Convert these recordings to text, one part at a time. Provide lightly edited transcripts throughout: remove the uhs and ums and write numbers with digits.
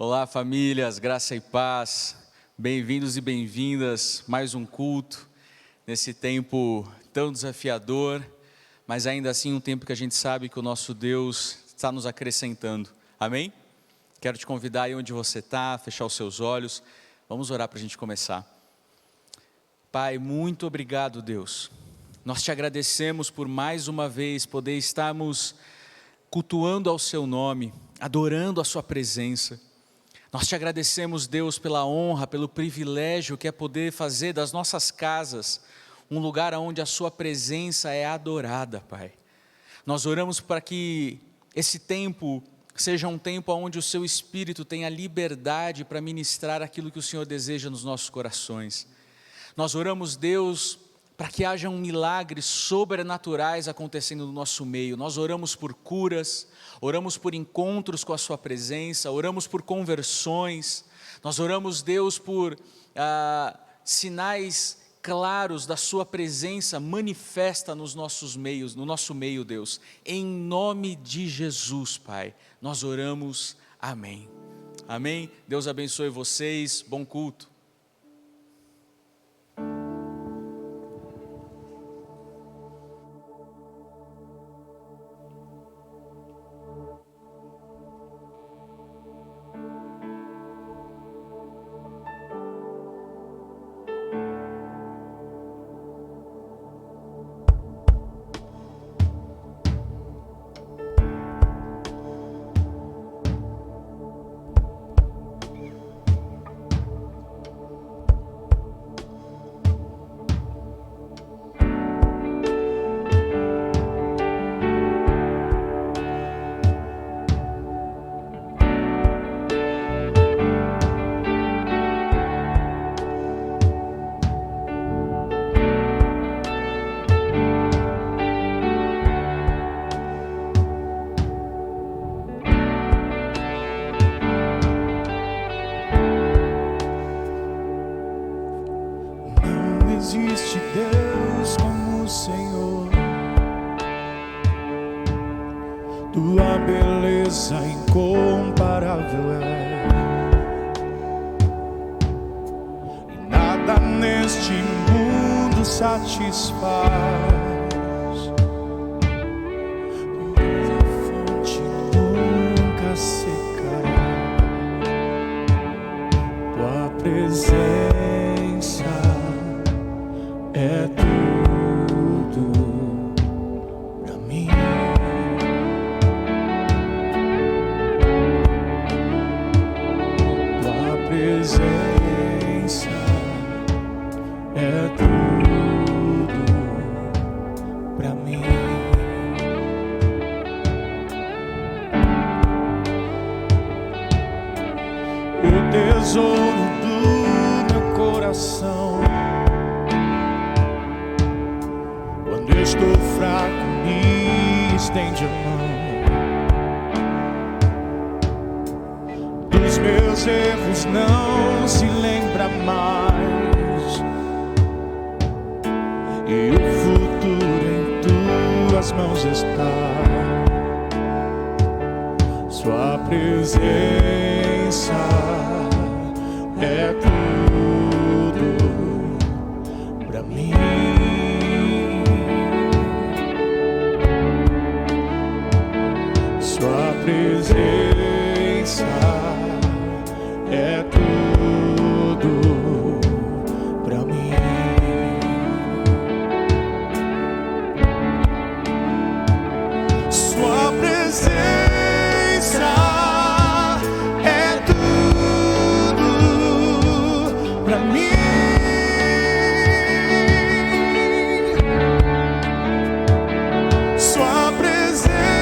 Olá, famílias, graça e paz, bem-vindos e bem-vindas, mais um culto, nesse tempo tão desafiador, mas ainda assim um tempo que a gente sabe que o nosso Deus está nos acrescentando, amém? Quero te convidar aí onde você está, fechar os seus olhos, vamos orar para a gente começar. Pai, muito obrigado, Deus, nós te agradecemos por mais uma vez poder estarmos cultuando ao seu nome, adorando a sua presença. Nós te agradecemos, Deus, pela honra, pelo privilégio que é poder fazer das nossas casas um lugar onde a sua presença é adorada, Pai. Nós oramos para que esse tempo seja um tempo onde o seu Espírito tenha liberdade para ministrar aquilo que o Senhor deseja nos nossos corações. Nós oramos, Deus, para que haja milagres sobrenaturais acontecendo no nosso meio. Nós oramos por curas, oramos por encontros com a sua presença, oramos por conversões, nós oramos, Deus, por sinais claros da sua presença manifesta nos nossos meios, no nosso meio, Deus. Em nome de Jesus, Pai, nós oramos, amém. Amém? Deus abençoe vocês, bom culto. Existe Deus como o Senhor, tua beleza incomparável é, e nada neste mundo satisfaz. Tua fonte nunca secará, tua presença é tudo pra mim. Tua presença é tudo pra mim. O tesouro do meu coração, estou fraco, me estende a mão. Dos meus erros não se lembra mais, e o futuro em tuas mãos está. Sua presença é tudo pra mim. Sua presença é tudo pra mim. Sua presença é tudo pra mim. Sua presença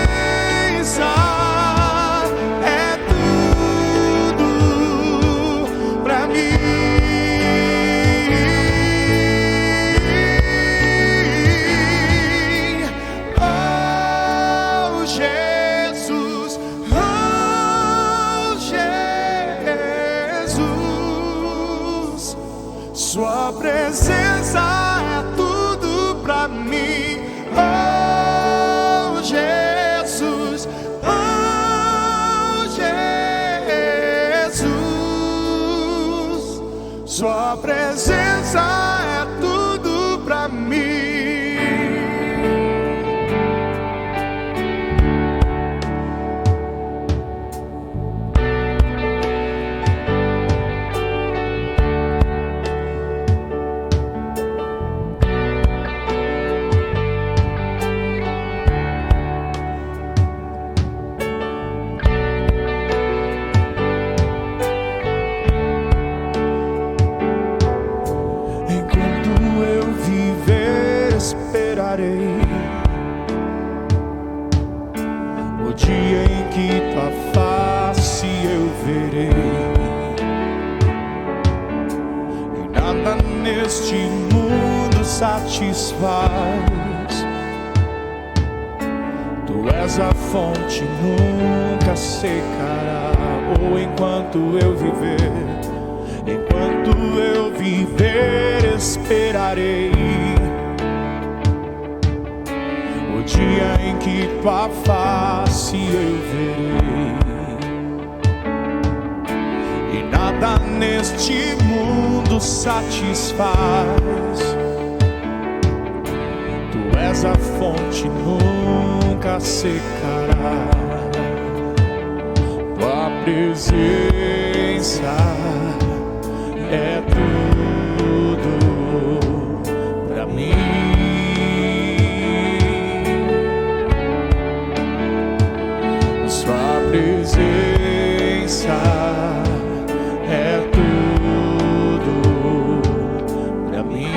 em que tua face eu verei, e nada neste mundo satisfaz. Tu és a fonte, nunca secará. Ou enquanto eu viver, esperarei o dia em que tua face eu verei, e nada neste mundo satisfaz. Tu és a fonte, nunca secará. Tua presença é tudo pra mim. Sua presença é tudo pra mim.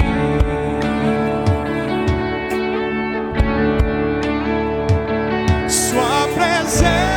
Sua presença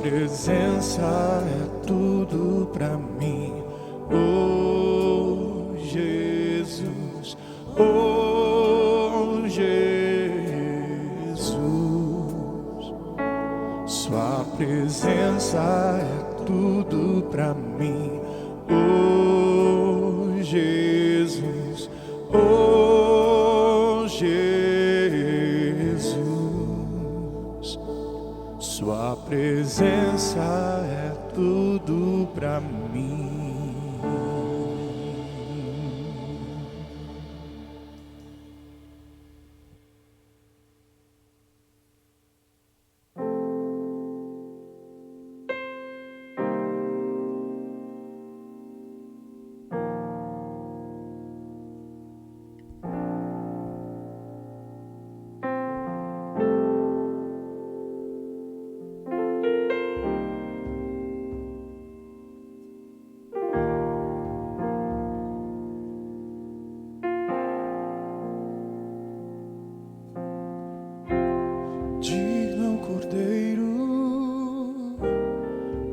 presença é tudo pra mim, oh Jesus, oh Jesus. Sua presença é tudo pra mim, oh Jesus, oh Jesus. Sua presença é tudo pra mim.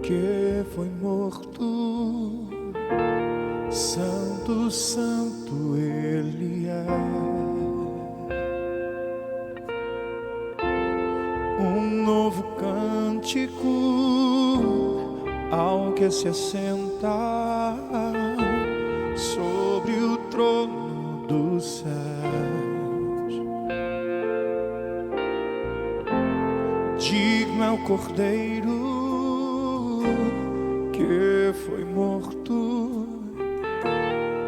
Que foi morto, santo, santo ele é. Um novo cântico ao que se assenta sobre o trono dos céus. Digno é o Cordeiro que foi morto,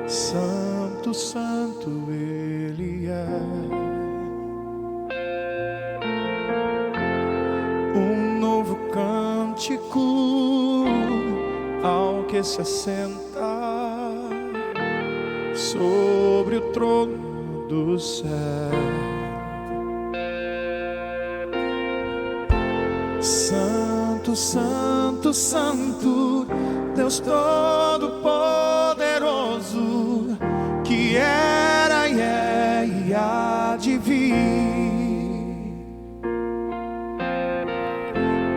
santo, santo ele é. Um novo cântico ao que se assenta sobre sobre o trono do céu. Santo, Santo, Santo, Deus Todo-Poderoso, que era e é e há de vir.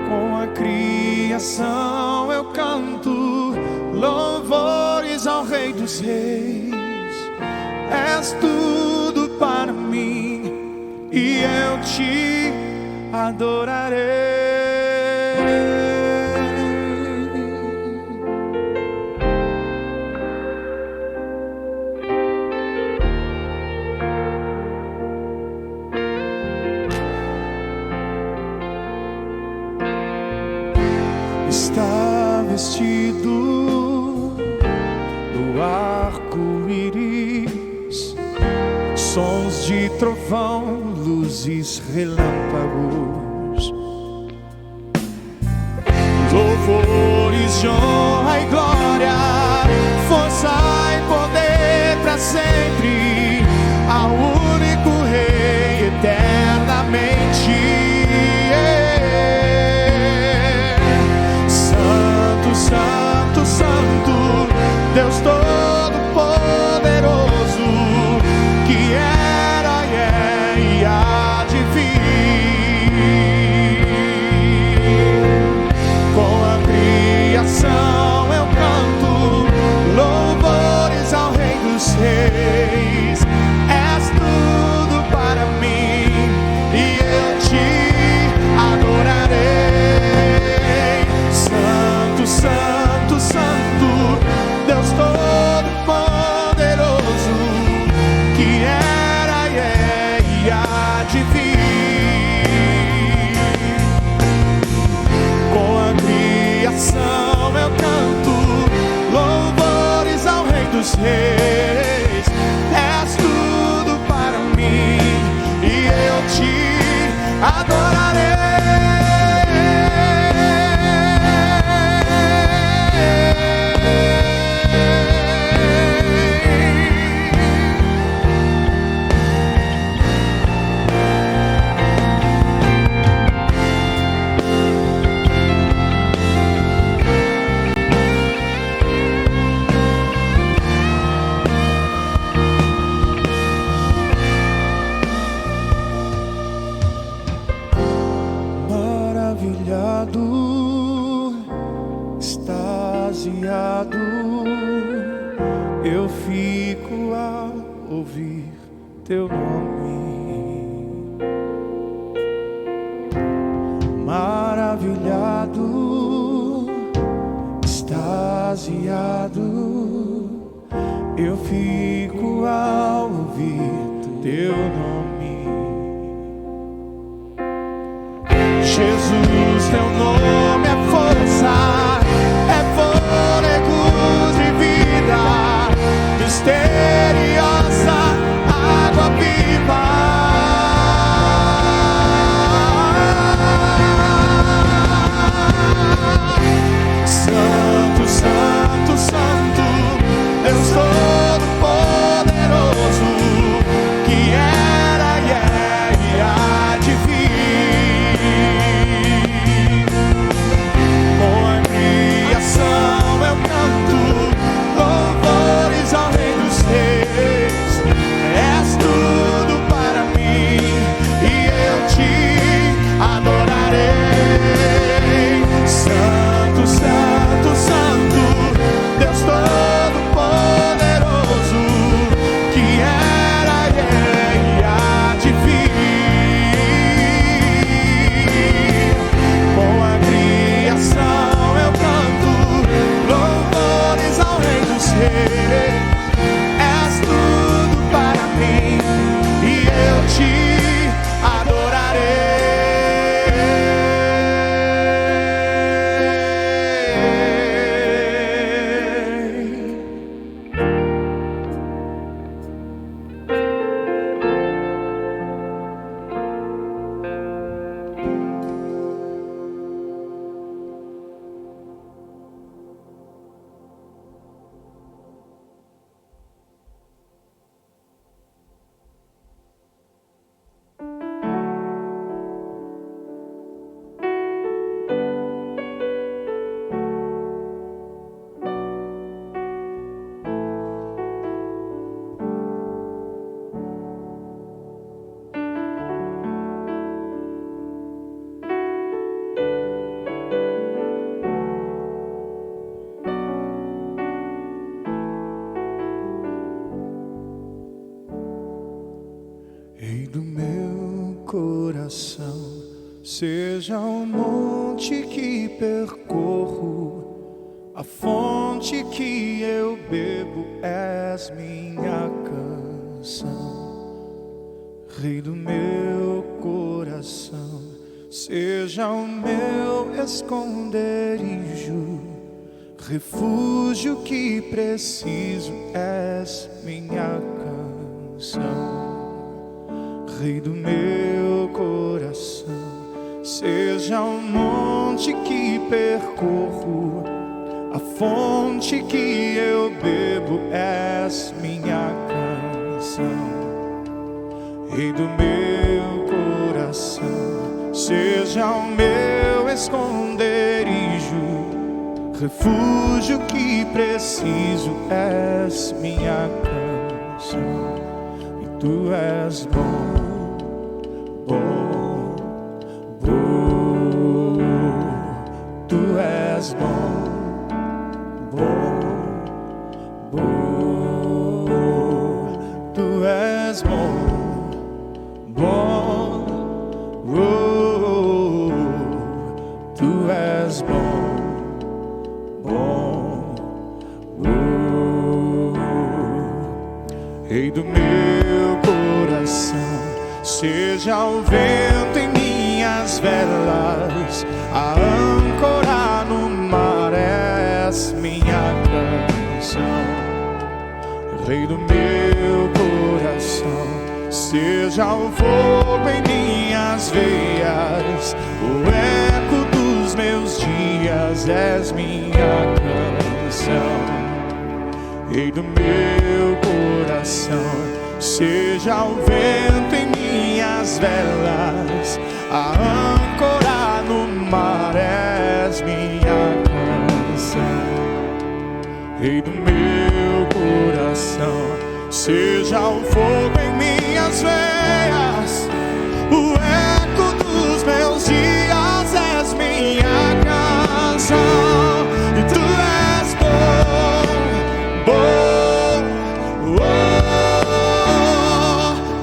Com a criação eu canto louvores ao Rei dos Reis. És tudo para mim e eu te adorarei. Está vestido do arco-íris, sons de trovão, luzes, relâmpagos, louvores de honra e glória, força e poder para sempre, ao único Rei eternamente. Santo, Santo, Santo, Deus Todo-Poderoso, que era e é e há de vir. Com a criação eu canto louvores ao Rei dos Reis. És tudo para mim e eu te adorarei. Santo, Santo, Santo, Deus Todo-Poderoso, que era e é e há de vir. Com a criação eu canto louvores ao Rei dos Reis. És tudo para mim e eu te adorarei. Maravilhado, extasiado, eu fico ao ouvir teu nome. Maravilhado, extasiado, eu fico ao ouvir teu nome. Jesus, teu nome é força, é fôlego de vida, misteriosa água viva. Santo, Santo, Santo, Deus Todo-Poderoso, Rei do meu coração, seja o monte que percorro, a fonte que eu bebo, és minha canção. Rei do meu coração, seja o meu esconderijo, refúgio que preciso, és minha canção. Rei do meu coração, seja o monte que percorro, a fonte que eu bebo, és minha canção. Rei do meu coração, seja o meu esconderijo, refúgio que preciso, és minha canção. E tu és bom, bom, bom. Tu és bom, bom, bom. Tu és bom, bom, oh. Tu és bom, bom, oh. Rei do meu coração, seja o vento em minhas velas, a âncora no mar, és minha canção. Rei do meu coração, seja o fogo em minhas veias, o eco dos meus dias, és minha canção. Rei do meu coração, seja o vento em minhas velas, a âncora no mar, és minha canção. Rei do meu coração, seja o fogo em minhas veias, o eco dos meus dias, és minha canção. E tu és bom, bom, oh.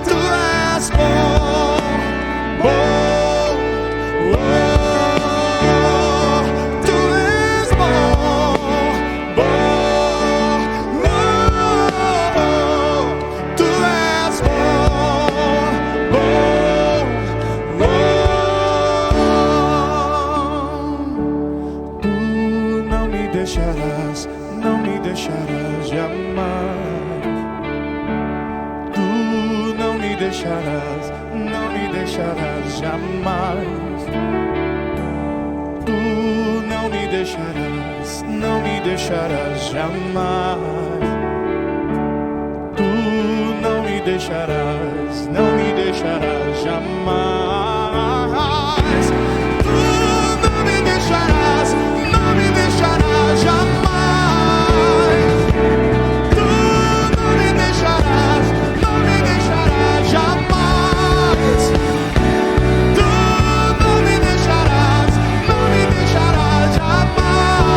Tu és bom, bom, oh. Tu és bom, bom, oh. Tu és bom, bom, oh. Tu não me deixarás, não me deixarás jamais. Tu não me deixarás, não me deixarás jamais. Tu não me deixarás, não me deixarás jamais. Tu não me deixarás, não me deixarás jamais. Tu não me deixarás, não me deixarás jamais. Tu não me deixarás, não me deixarás jamais. Tu não me deixarás, não me deixarás jamais.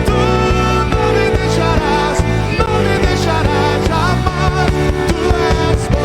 Tu não me deixarás, não me deixarás jamais. Tu és bom.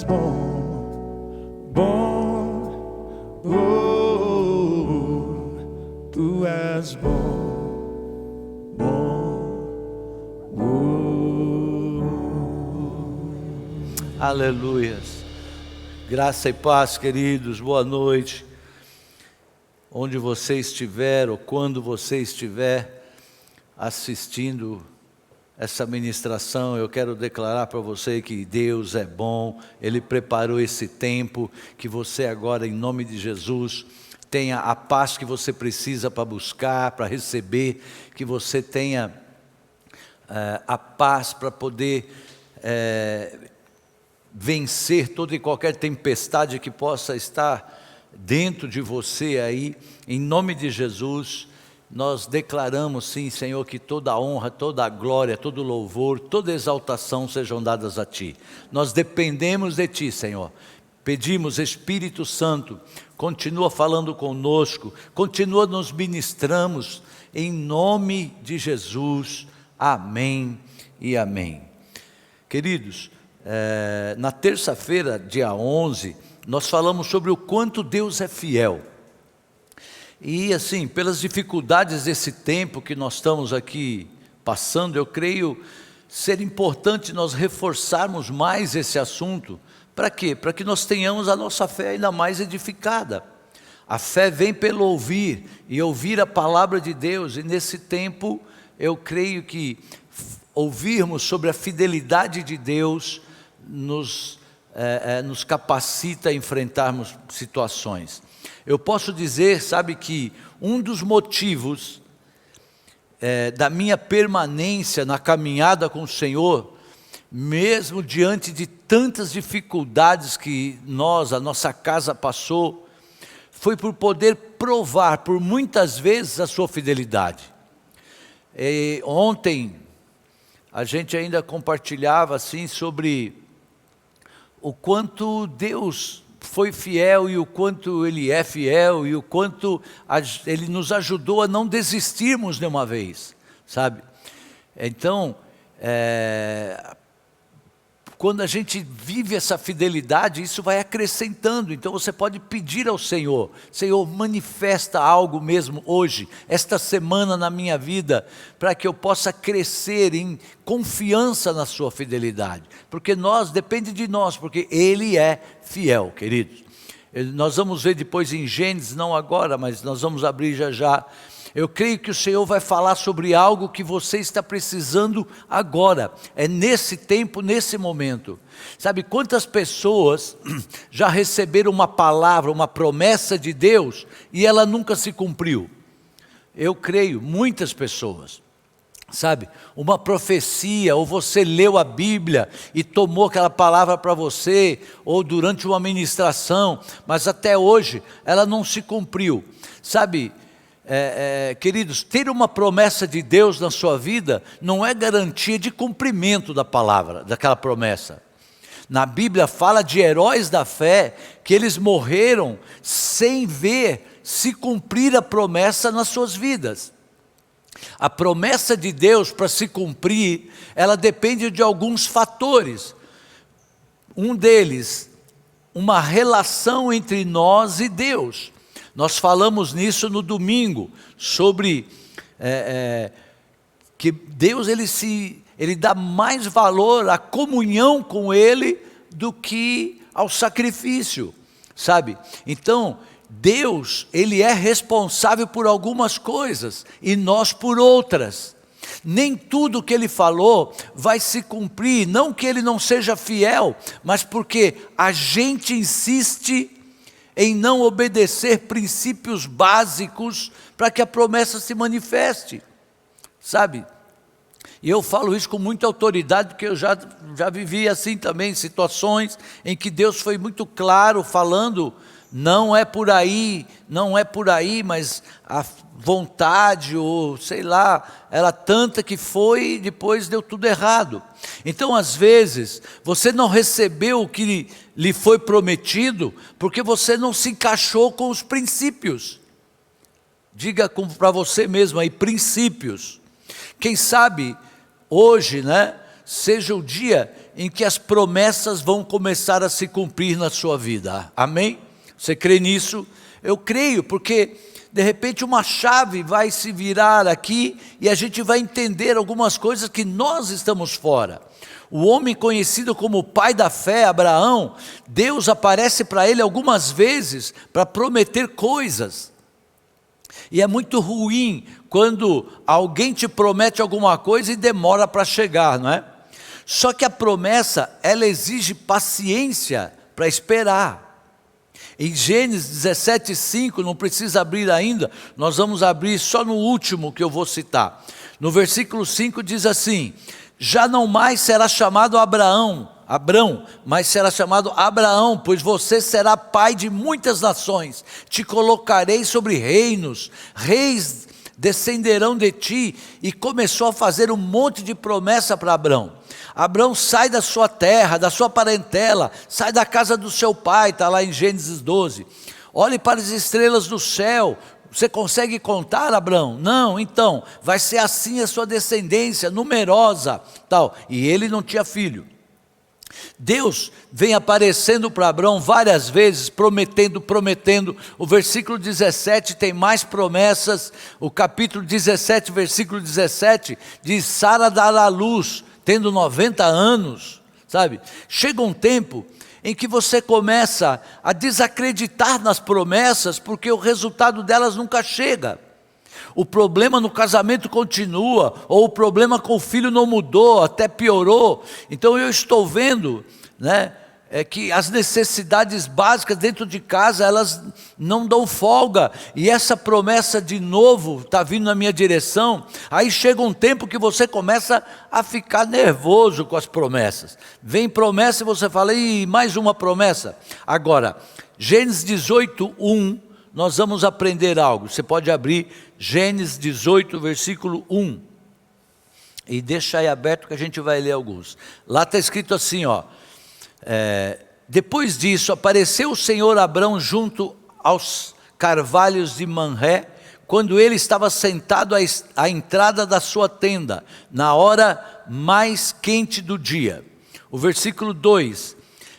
és bom, bom, oh, tu és bom, bom, oh. Aleluias. Graça e paz, queridos, boa noite. Onde você estiver ou quando você estiver assistindo essa ministração, eu quero declarar para você que Deus é bom, Ele preparou esse tempo, que você agora, em nome de Jesus, tenha a paz que você precisa para buscar, para receber, que você tenha a paz para poder vencer toda e qualquer tempestade que possa estar dentro de você aí, em nome de Jesus. Nós declaramos sim, Senhor, que toda a honra, toda a glória, todo o louvor, toda a exaltação sejam dadas a Ti. Nós dependemos de Ti, Senhor. Pedimos, Espírito Santo, continua falando conosco, continua nos ministramos, em nome de Jesus, amém e amém. Queridos, na terça-feira, dia 11, nós falamos sobre o quanto Deus é fiel. E assim, pelas dificuldades desse tempo que nós estamos aqui passando, eu creio ser importante nós reforçarmos mais esse assunto. Para quê? Para que nós tenhamos a nossa fé ainda mais edificada. A fé vem pelo ouvir, e ouvir a palavra de Deus, e nesse tempo eu creio que ouvirmos sobre a fidelidade de Deus nos capacita a enfrentarmos situações. Eu posso dizer, sabe, que um dos motivos da minha permanência na caminhada com o Senhor, mesmo diante de tantas dificuldades que a nossa casa passou, foi por poder provar por muitas vezes a sua fidelidade. Ontem a gente ainda compartilhava assim sobre o quanto Deus foi fiel e o quanto Ele é fiel e o quanto Ele nos ajudou a não desistirmos de uma vez, sabe? Então, quando a gente vive essa fidelidade, isso vai acrescentando. Então você pode pedir ao Senhor: Senhor, manifesta algo mesmo hoje, esta semana na minha vida, para que eu possa crescer em confiança na sua fidelidade, porque depende de nós, porque Ele é fiel, queridos. Nós vamos ver depois em Gênesis, não agora, mas nós vamos abrir já já. Eu creio que o Senhor vai falar sobre algo que você está precisando agora, nesse tempo, nesse momento. Sabe quantas pessoas já receberam uma palavra, uma promessa de Deus, e ela nunca se cumpriu? Eu creio, muitas pessoas. Sabe, uma profecia, ou você leu a Bíblia e tomou aquela palavra para você, ou durante uma ministração, mas até hoje ela não se cumpriu. Sabe, queridos, ter uma promessa de Deus na sua vida não é garantia de cumprimento da palavra, daquela promessa. Na Bíblia fala de heróis da fé, que eles morreram sem ver se cumprir a promessa nas suas vidas. A promessa de Deus, para se cumprir, ela depende de alguns fatores. Um deles, uma relação entre nós e Deus. Nós falamos nisso no domingo, sobre que Deus ele dá mais valor à comunhão com Ele do que ao sacrifício, sabe? Então, Deus, Ele é responsável por algumas coisas e nós por outras. Nem tudo que Ele falou vai se cumprir, não que Ele não seja fiel, mas porque a gente insiste em não obedecer princípios básicos para que a promessa se manifeste, sabe? E eu falo isso com muita autoridade, porque eu já vivi assim também, situações em que Deus foi muito claro, falando: não é por aí, mas a vontade, ou sei lá, era tanta que foi e depois deu tudo errado. Então, às vezes, você não recebeu o que lhe foi prometido, porque você não se encaixou com os princípios. Diga para você mesmo aí, princípios. Quem sabe, hoje, seja o dia em que as promessas vão começar a se cumprir na sua vida. Amém? Você crê nisso? Eu creio, porque de repente uma chave vai se virar aqui e a gente vai entender algumas coisas que nós estamos fora. O homem conhecido como o pai da fé, Abraão, Deus aparece para ele algumas vezes para prometer coisas. E é muito ruim quando alguém te promete alguma coisa e demora para chegar, não é? Só que a promessa, ela exige paciência para esperar. Em Gênesis 17:5, não precisa abrir ainda, nós vamos abrir só no último que eu vou citar. No versículo 5 diz assim: já não mais será chamado Abrão, mas será chamado Abraão, pois você será pai de muitas nações. Te colocarei sobre reinos, reis descenderão de ti. E começou a fazer um monte de promessa para Abrão. Abrão sai da sua terra, da sua parentela, sai da casa do seu pai, está lá em Gênesis 12. Olhe para as estrelas do céu. Você consegue contar, Abrão? Não, então, vai ser assim a sua descendência, numerosa, tal. E ele não tinha filho. Deus vem aparecendo para Abrão várias vezes, prometendo. O versículo 17 tem mais promessas. O capítulo 17, versículo 17, diz: Sara dará à luz, tendo 90 anos, sabe? Chega um tempo em que você começa a desacreditar nas promessas, porque o resultado delas nunca chega. O problema no casamento continua, ou o problema com o filho não mudou, até piorou. Então eu estou vendo, né, que as necessidades básicas dentro de casa, elas não dão folga, e essa promessa de novo está vindo na minha direção. Aí chega um tempo que você começa a ficar nervoso com as promessas. Vem promessa e você fala: ih, mais uma promessa. Agora, Gênesis 18:1, nós vamos aprender algo. Você pode abrir Gênesis 18, versículo 1, e deixa aí aberto que a gente vai ler alguns. Lá está escrito assim, ó: depois disso apareceu o Senhor a Abrão junto aos carvalhos de Manré, quando ele estava sentado à entrada da sua tenda, na hora mais quente do dia. O versículo 2: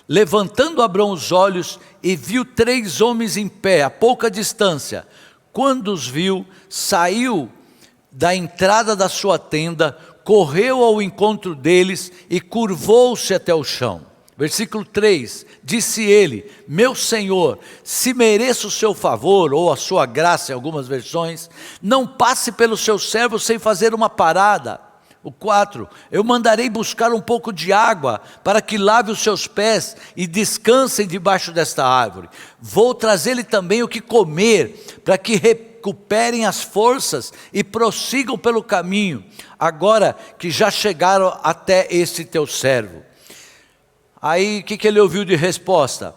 levantando Abrão os olhos e viu 3 homens em pé, a pouca distância. Quando os viu, saiu da entrada da sua tenda, correu ao encontro deles e curvou-se até o chão. Versículo 3, disse ele: meu Senhor, se mereço o seu favor, ou a sua graça em algumas versões, não passe pelo seu servo sem fazer uma parada. O 4, eu mandarei buscar um pouco de água, para que lave os seus pés e descansem debaixo desta árvore. Vou trazer-lhe também o que comer, para que recuperem as forças e prossigam pelo caminho, agora que já chegaram até este teu servo. Aí o que ele ouviu de resposta?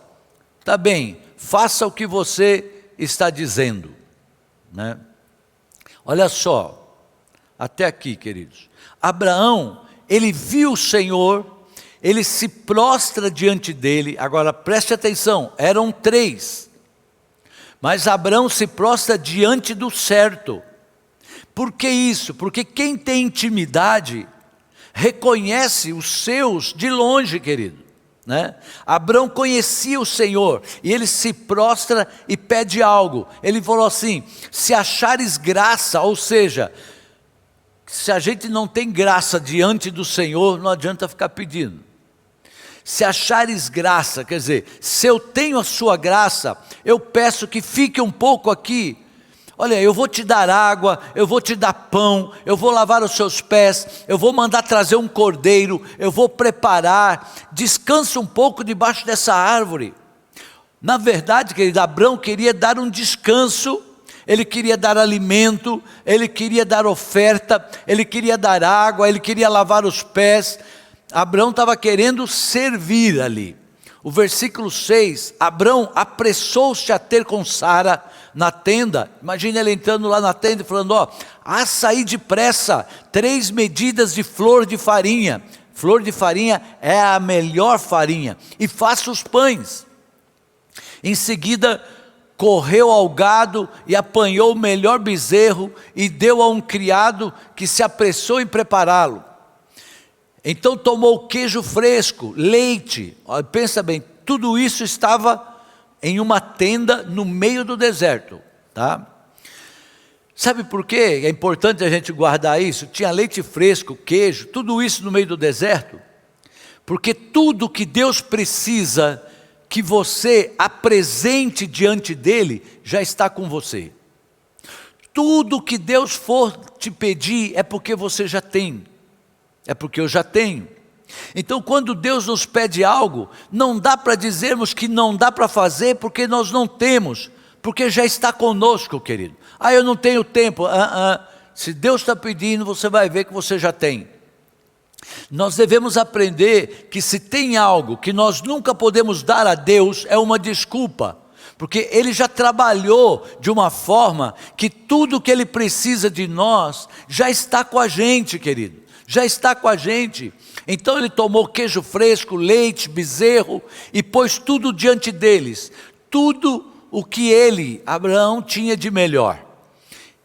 Tá bem, faça o que você está dizendo, né? Olha só, até aqui, queridos. Abraão, ele viu o Senhor, ele se prostra diante dele. Agora preste atenção, eram 3, mas Abraão se prostra diante do certo. Por que isso? Porque quem tem intimidade reconhece os seus de longe, querido, né? Abraão conhecia o Senhor e ele se prostra e pede algo. Ele falou assim: se achares graça, ou seja, se a gente não tem graça diante do Senhor, não adianta ficar pedindo. Se achares graça, quer dizer, se eu tenho a sua graça, eu peço que fique um pouco aqui. Olha, eu vou te dar água, eu vou te dar pão, eu vou lavar os seus pés, eu vou mandar trazer um cordeiro, eu vou preparar. Descansa um pouco debaixo dessa árvore. Na verdade, querido, Abraão queria dar um descanso. Ele queria dar alimento, ele queria dar oferta, ele queria dar água, ele queria lavar os pés. Abraão estava querendo servir ali. O versículo 6, Abraão apressou-se a ter com Sara na tenda. Imagina ele entrando lá na tenda e falando: ó, assa aí depressa 3 medidas de flor de farinha. Flor de farinha é a melhor farinha. E faça os pães. Em seguida, correu ao gado e apanhou o melhor bezerro e deu a um criado que se apressou em prepará-lo. Então tomou queijo fresco, leite. Olha, pensa bem, tudo isso estava em uma tenda no meio do deserto, tá? Sabe por quê? É importante a gente guardar isso. Tinha leite fresco, queijo, tudo isso no meio do deserto. Porque tudo que Deus precisa que você apresente diante dele, já está com você. Tudo que Deus for te pedir é porque você já tem. É porque eu já tenho. Então quando Deus nos pede algo, não dá para dizermos que não dá para fazer porque nós não temos. Porque já está conosco, querido. Eu não tenho tempo. Se Deus está pedindo, você vai ver que você já tem. Nós devemos aprender que se tem algo que nós nunca podemos dar a Deus, é uma desculpa. Porque Ele já trabalhou de uma forma que tudo que Ele precisa de nós, já está com a gente, querido. Já está com a gente. Então Ele tomou queijo fresco, leite, bezerro, e pôs tudo diante deles. Tudo o que ele, Abraão, tinha de melhor.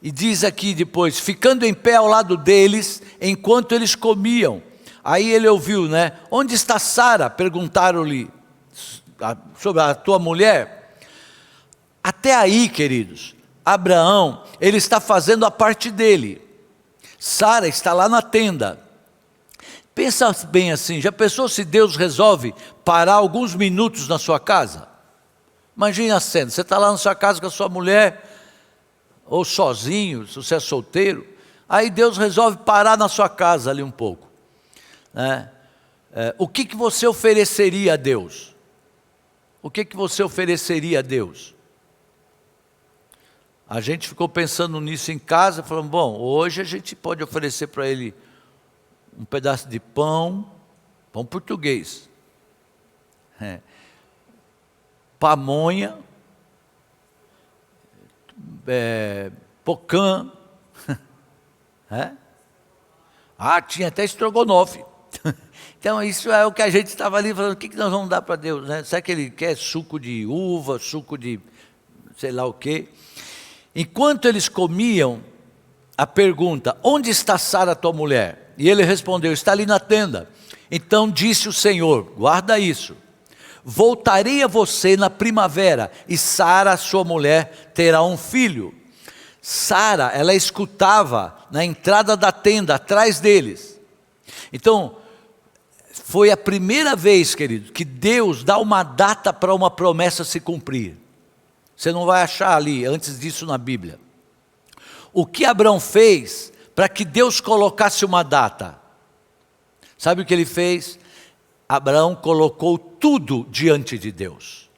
E diz aqui depois, ficando em pé ao lado deles, enquanto eles comiam. Aí ele ouviu, né? Onde está Sara? Perguntaram-lhe sobre a tua mulher. Até aí, queridos, Abraão, ele está fazendo a parte dele. Sara está lá na tenda. Pensa bem assim, já pensou se Deus resolve parar alguns minutos na sua casa? Imagine a cena, você está lá na sua casa com a sua mulher, ou sozinho, se você é solteiro, aí Deus resolve parar na sua casa ali um pouco, né? O que você ofereceria a Deus? O que você ofereceria a Deus? A gente ficou pensando nisso em casa, falando, bom, hoje a gente pode oferecer para Ele um pedaço de pão português, pamonha, pocã, tinha até estrogonofe. Então isso é o que a gente estava ali falando, o que nós vamos dar para Deus, né? Será que Ele quer suco de uva, suco de sei lá o quê? Enquanto eles comiam, a pergunta, onde está Sara tua mulher? E ele respondeu, está ali na tenda. Então disse o Senhor, guarda isso, voltarei a você na primavera, e Sara, sua mulher, terá um filho. Sara, ela escutava na entrada da tenda, atrás deles. Então, foi a primeira vez, querido, que Deus dá uma data para uma promessa se cumprir. Você não vai achar ali, antes disso na Bíblia. O que Abraão fez para que Deus colocasse uma data? Sabe o que ele fez? Abraão colocou tudo diante de Deus.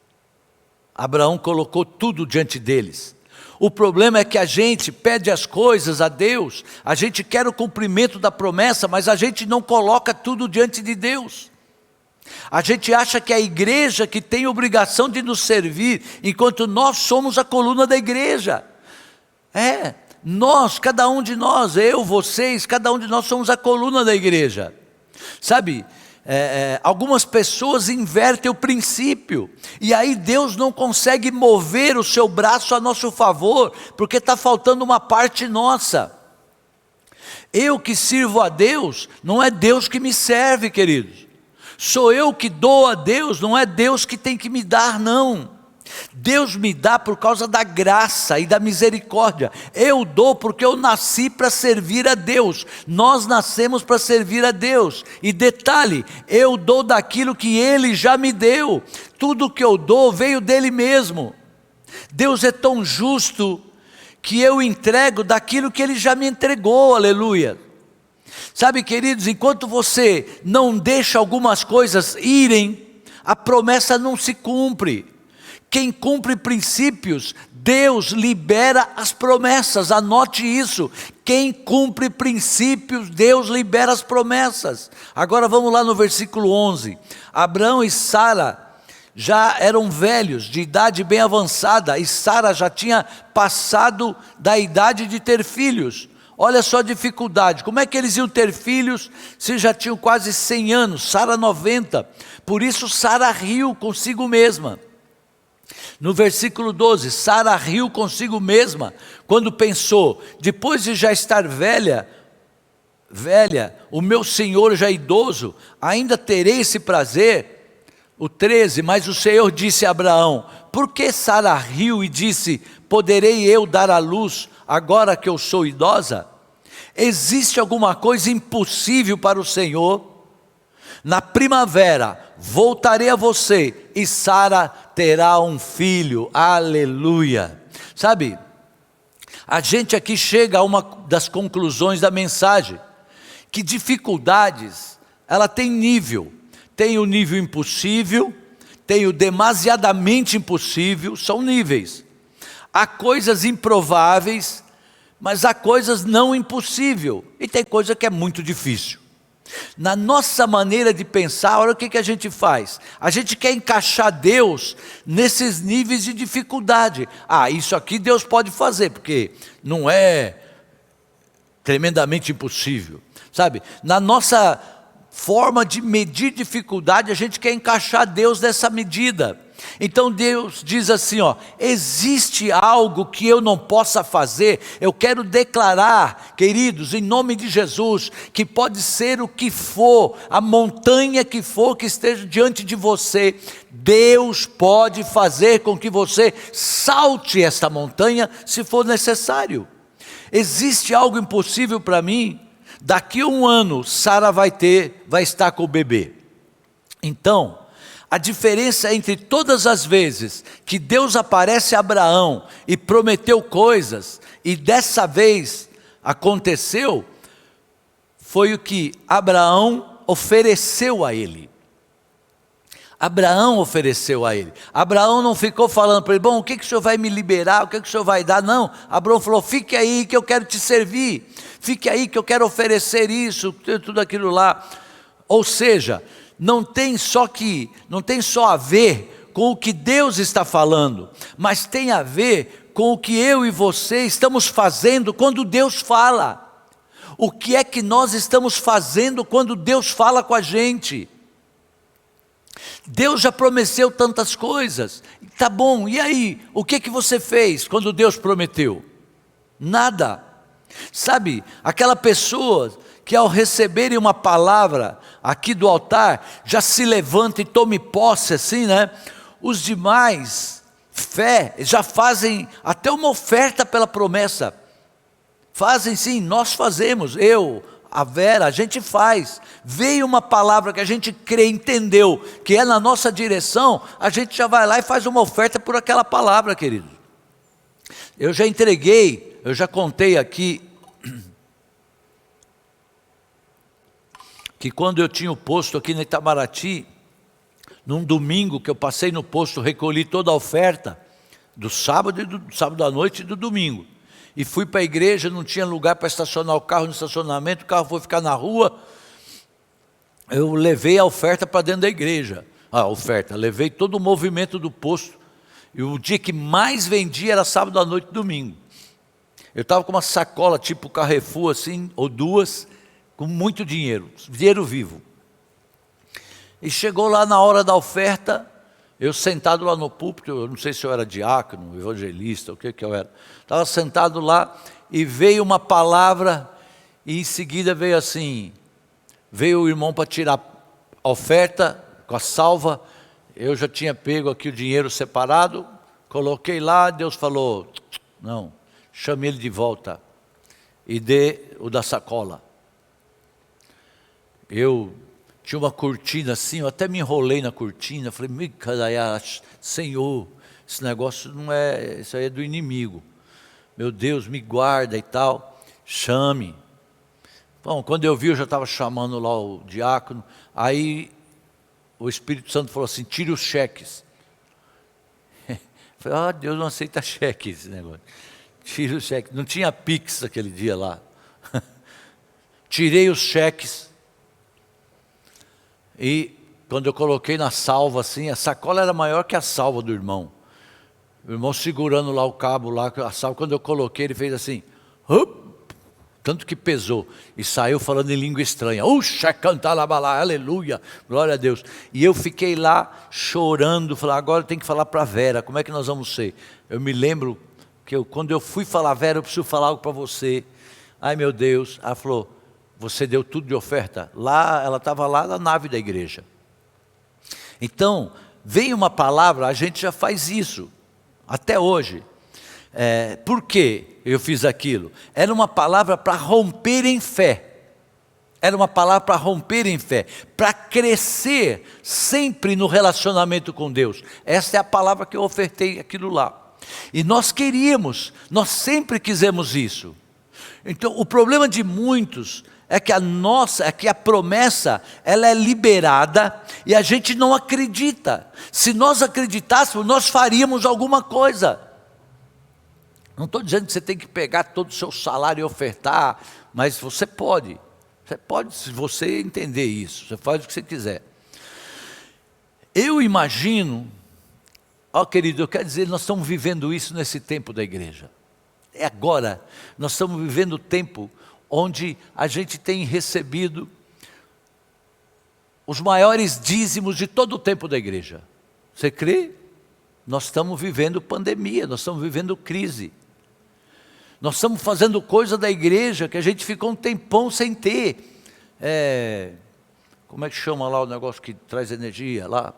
Abraão colocou tudo diante deles. O problema é que a gente pede as coisas a Deus, a gente quer o cumprimento da promessa, mas a gente não coloca tudo diante de Deus. A gente acha que é a igreja que tem obrigação de nos servir, enquanto nós somos a coluna da igreja. Nós, cada um de nós, eu, vocês, cada um de nós somos a coluna da igreja. Sabe, algumas pessoas invertem o princípio, e aí Deus não consegue mover o seu braço a nosso favor, porque está faltando uma parte nossa. Eu que sirvo a Deus, não é Deus que me serve, queridos. Sou eu que dou a Deus, não é Deus que tem que me dar, não. Deus me dá por causa da graça e da misericórdia. Eu dou porque eu nasci para servir a Deus. Nós nascemos para servir a Deus. E detalhe, eu dou daquilo que Ele já me deu. Tudo que eu dou veio dEle mesmo. Deus é tão justo que eu entrego daquilo que Ele já me entregou, aleluia. Sabe, queridos, enquanto você não deixa algumas coisas irem, a promessa não se cumpre. Quem cumpre princípios, Deus libera as promessas, anote isso. Quem cumpre princípios, Deus libera as promessas. Agora vamos lá no versículo 11. Abraão e Sara já eram velhos, de idade bem avançada, e Sara já tinha passado da idade de ter filhos. Olha só a dificuldade, como é que eles iam ter filhos se já tinham quase 100 anos, Sara 90, por isso Sara riu consigo mesma. No versículo 12, Sara riu consigo mesma, quando pensou, depois de já estar velha, velha, o meu senhor já idoso, ainda terei esse prazer? O 13, mas o Senhor disse a Abraão: por que Sara riu e disse, poderei eu dar à luz agora que eu sou idosa? Existe alguma coisa impossível para o Senhor? Na primavera voltarei a você e Sara terá um filho. Aleluia. Sabe, a gente aqui chega a uma das conclusões da mensagem, que dificuldades, ela tem nível. Tem o nível impossível, tem o demasiadamente impossível, são níveis. Há coisas improváveis, mas há coisas não impossíveis, e tem coisa que é muito difícil. Na nossa maneira de pensar, olha o que a gente faz. A gente quer encaixar Deus nesses níveis de dificuldade. Isso aqui Deus pode fazer, porque não é tremendamente impossível. Sabe, na nossa forma de medir dificuldade, a gente quer encaixar Deus nessa medida. Então Deus diz assim, existe algo que eu não possa fazer? Eu quero declarar, queridos, em nome de Jesus, que pode ser o que for, a montanha que for que esteja diante de você, Deus pode fazer com que você salte esta montanha, se for necessário. Existe algo impossível para mim? Daqui a 1 ano, Sara vai estar com o bebê. Então, a diferença entre todas as vezes que Deus aparece a Abraão e prometeu coisas, e dessa vez aconteceu, foi o que Abraão ofereceu a ele. Abraão ofereceu a ele. Abraão não ficou falando para ele, bom, o que o senhor vai me liberar, o que o senhor vai dar? Não, Abraão falou, fique aí que eu quero te servir, fique aí que eu quero oferecer isso, tudo aquilo lá. Ou seja, não tem só a ver com o que Deus está falando, mas tem a ver com o que eu e você estamos fazendo quando Deus fala. O que é que nós estamos fazendo quando Deus fala com a gente? Deus já prometeu tantas coisas, tá bom, e aí, o que você fez quando Deus prometeu? Nada. Sabe, aquela pessoa que ao receberem uma palavra aqui do altar, já se levanta e tome posse assim, né? Os demais, fé, já fazem até uma oferta pela promessa. Fazem sim, nós fazemos, eu, a Vera, a gente faz. Veio uma palavra que a gente crê, entendeu, que é na nossa direção, a gente já vai lá e faz uma oferta por aquela palavra, querido. Eu já entreguei, eu já contei aqui, que quando eu tinha o posto aqui no Itamaraty, num domingo que eu passei no posto, recolhi toda a oferta, do sábado à noite e do domingo, e fui para a igreja, não tinha lugar para estacionar o carro no estacionamento, o carro foi ficar na rua, eu levei a oferta para dentro da igreja, levei todo o movimento do posto, e o dia que mais vendia era sábado à noite e domingo. Eu estava com uma sacola tipo Carrefour assim, ou duas, com muito dinheiro vivo. E chegou lá na hora da oferta, eu sentado lá no púlpito, eu não sei se eu era diácono, evangelista, o que eu era. Estava sentado lá e veio uma palavra e em seguida veio assim, veio o irmão para tirar a oferta com a salva, eu já tinha pego aqui o dinheiro separado, coloquei lá, Deus falou, não, chame ele de volta e dê o da sacola. Eu tinha uma cortina assim, eu até me enrolei na cortina, falei, Senhor, esse negócio não é, isso aí é do inimigo, meu Deus, me guarda e tal, chame. Bom, quando eu vi, eu já estava chamando lá o diácono, aí o Espírito Santo falou assim, tire os cheques. Falei, Deus não aceita cheque esse negócio, tire os cheques, não tinha Pix aquele dia lá, tirei os cheques, e quando eu coloquei na salva assim, a sacola era maior que a salva do irmão. O irmão segurando lá o cabo, lá, a salva, quando eu coloquei, ele fez assim, tanto que pesou, e saiu falando em língua estranha, cantalabala, aleluia, glória a Deus. E eu fiquei lá chorando, falei, agora eu tenho que falar para a Vera, como é que nós vamos ser? Eu me lembro que quando eu fui falar, Vera, eu preciso falar algo para você. Ai meu Deus, ela falou, Você deu tudo de oferta? Lá, ela estava lá na nave da igreja. Então, vem uma palavra, a gente já faz isso, até hoje. Por que eu fiz aquilo? Era uma palavra para romper em fé. Era uma palavra para romper em fé, para crescer sempre no relacionamento com Deus. Essa é a palavra que eu ofertei aquilo lá. E nós sempre quisemos isso. Então, o problema de muitos é que a promessa, ela é liberada e a gente não acredita. Se nós acreditássemos, nós faríamos alguma coisa. Não estou dizendo que você tem que pegar todo o seu salário e ofertar, mas você pode. Você pode, se você entender isso, você faz o que você quiser. Eu imagino, querido, eu quero dizer, nós estamos vivendo isso nesse tempo da igreja. É agora, nós estamos vivendo o tempo onde a gente tem recebido os maiores dízimos de todo o tempo da igreja. Você crê? Nós estamos vivendo pandemia, nós estamos vivendo crise. Nós estamos fazendo coisa da igreja que a gente ficou um tempão sem ter. Como é que chama lá o negócio que traz energia? Lá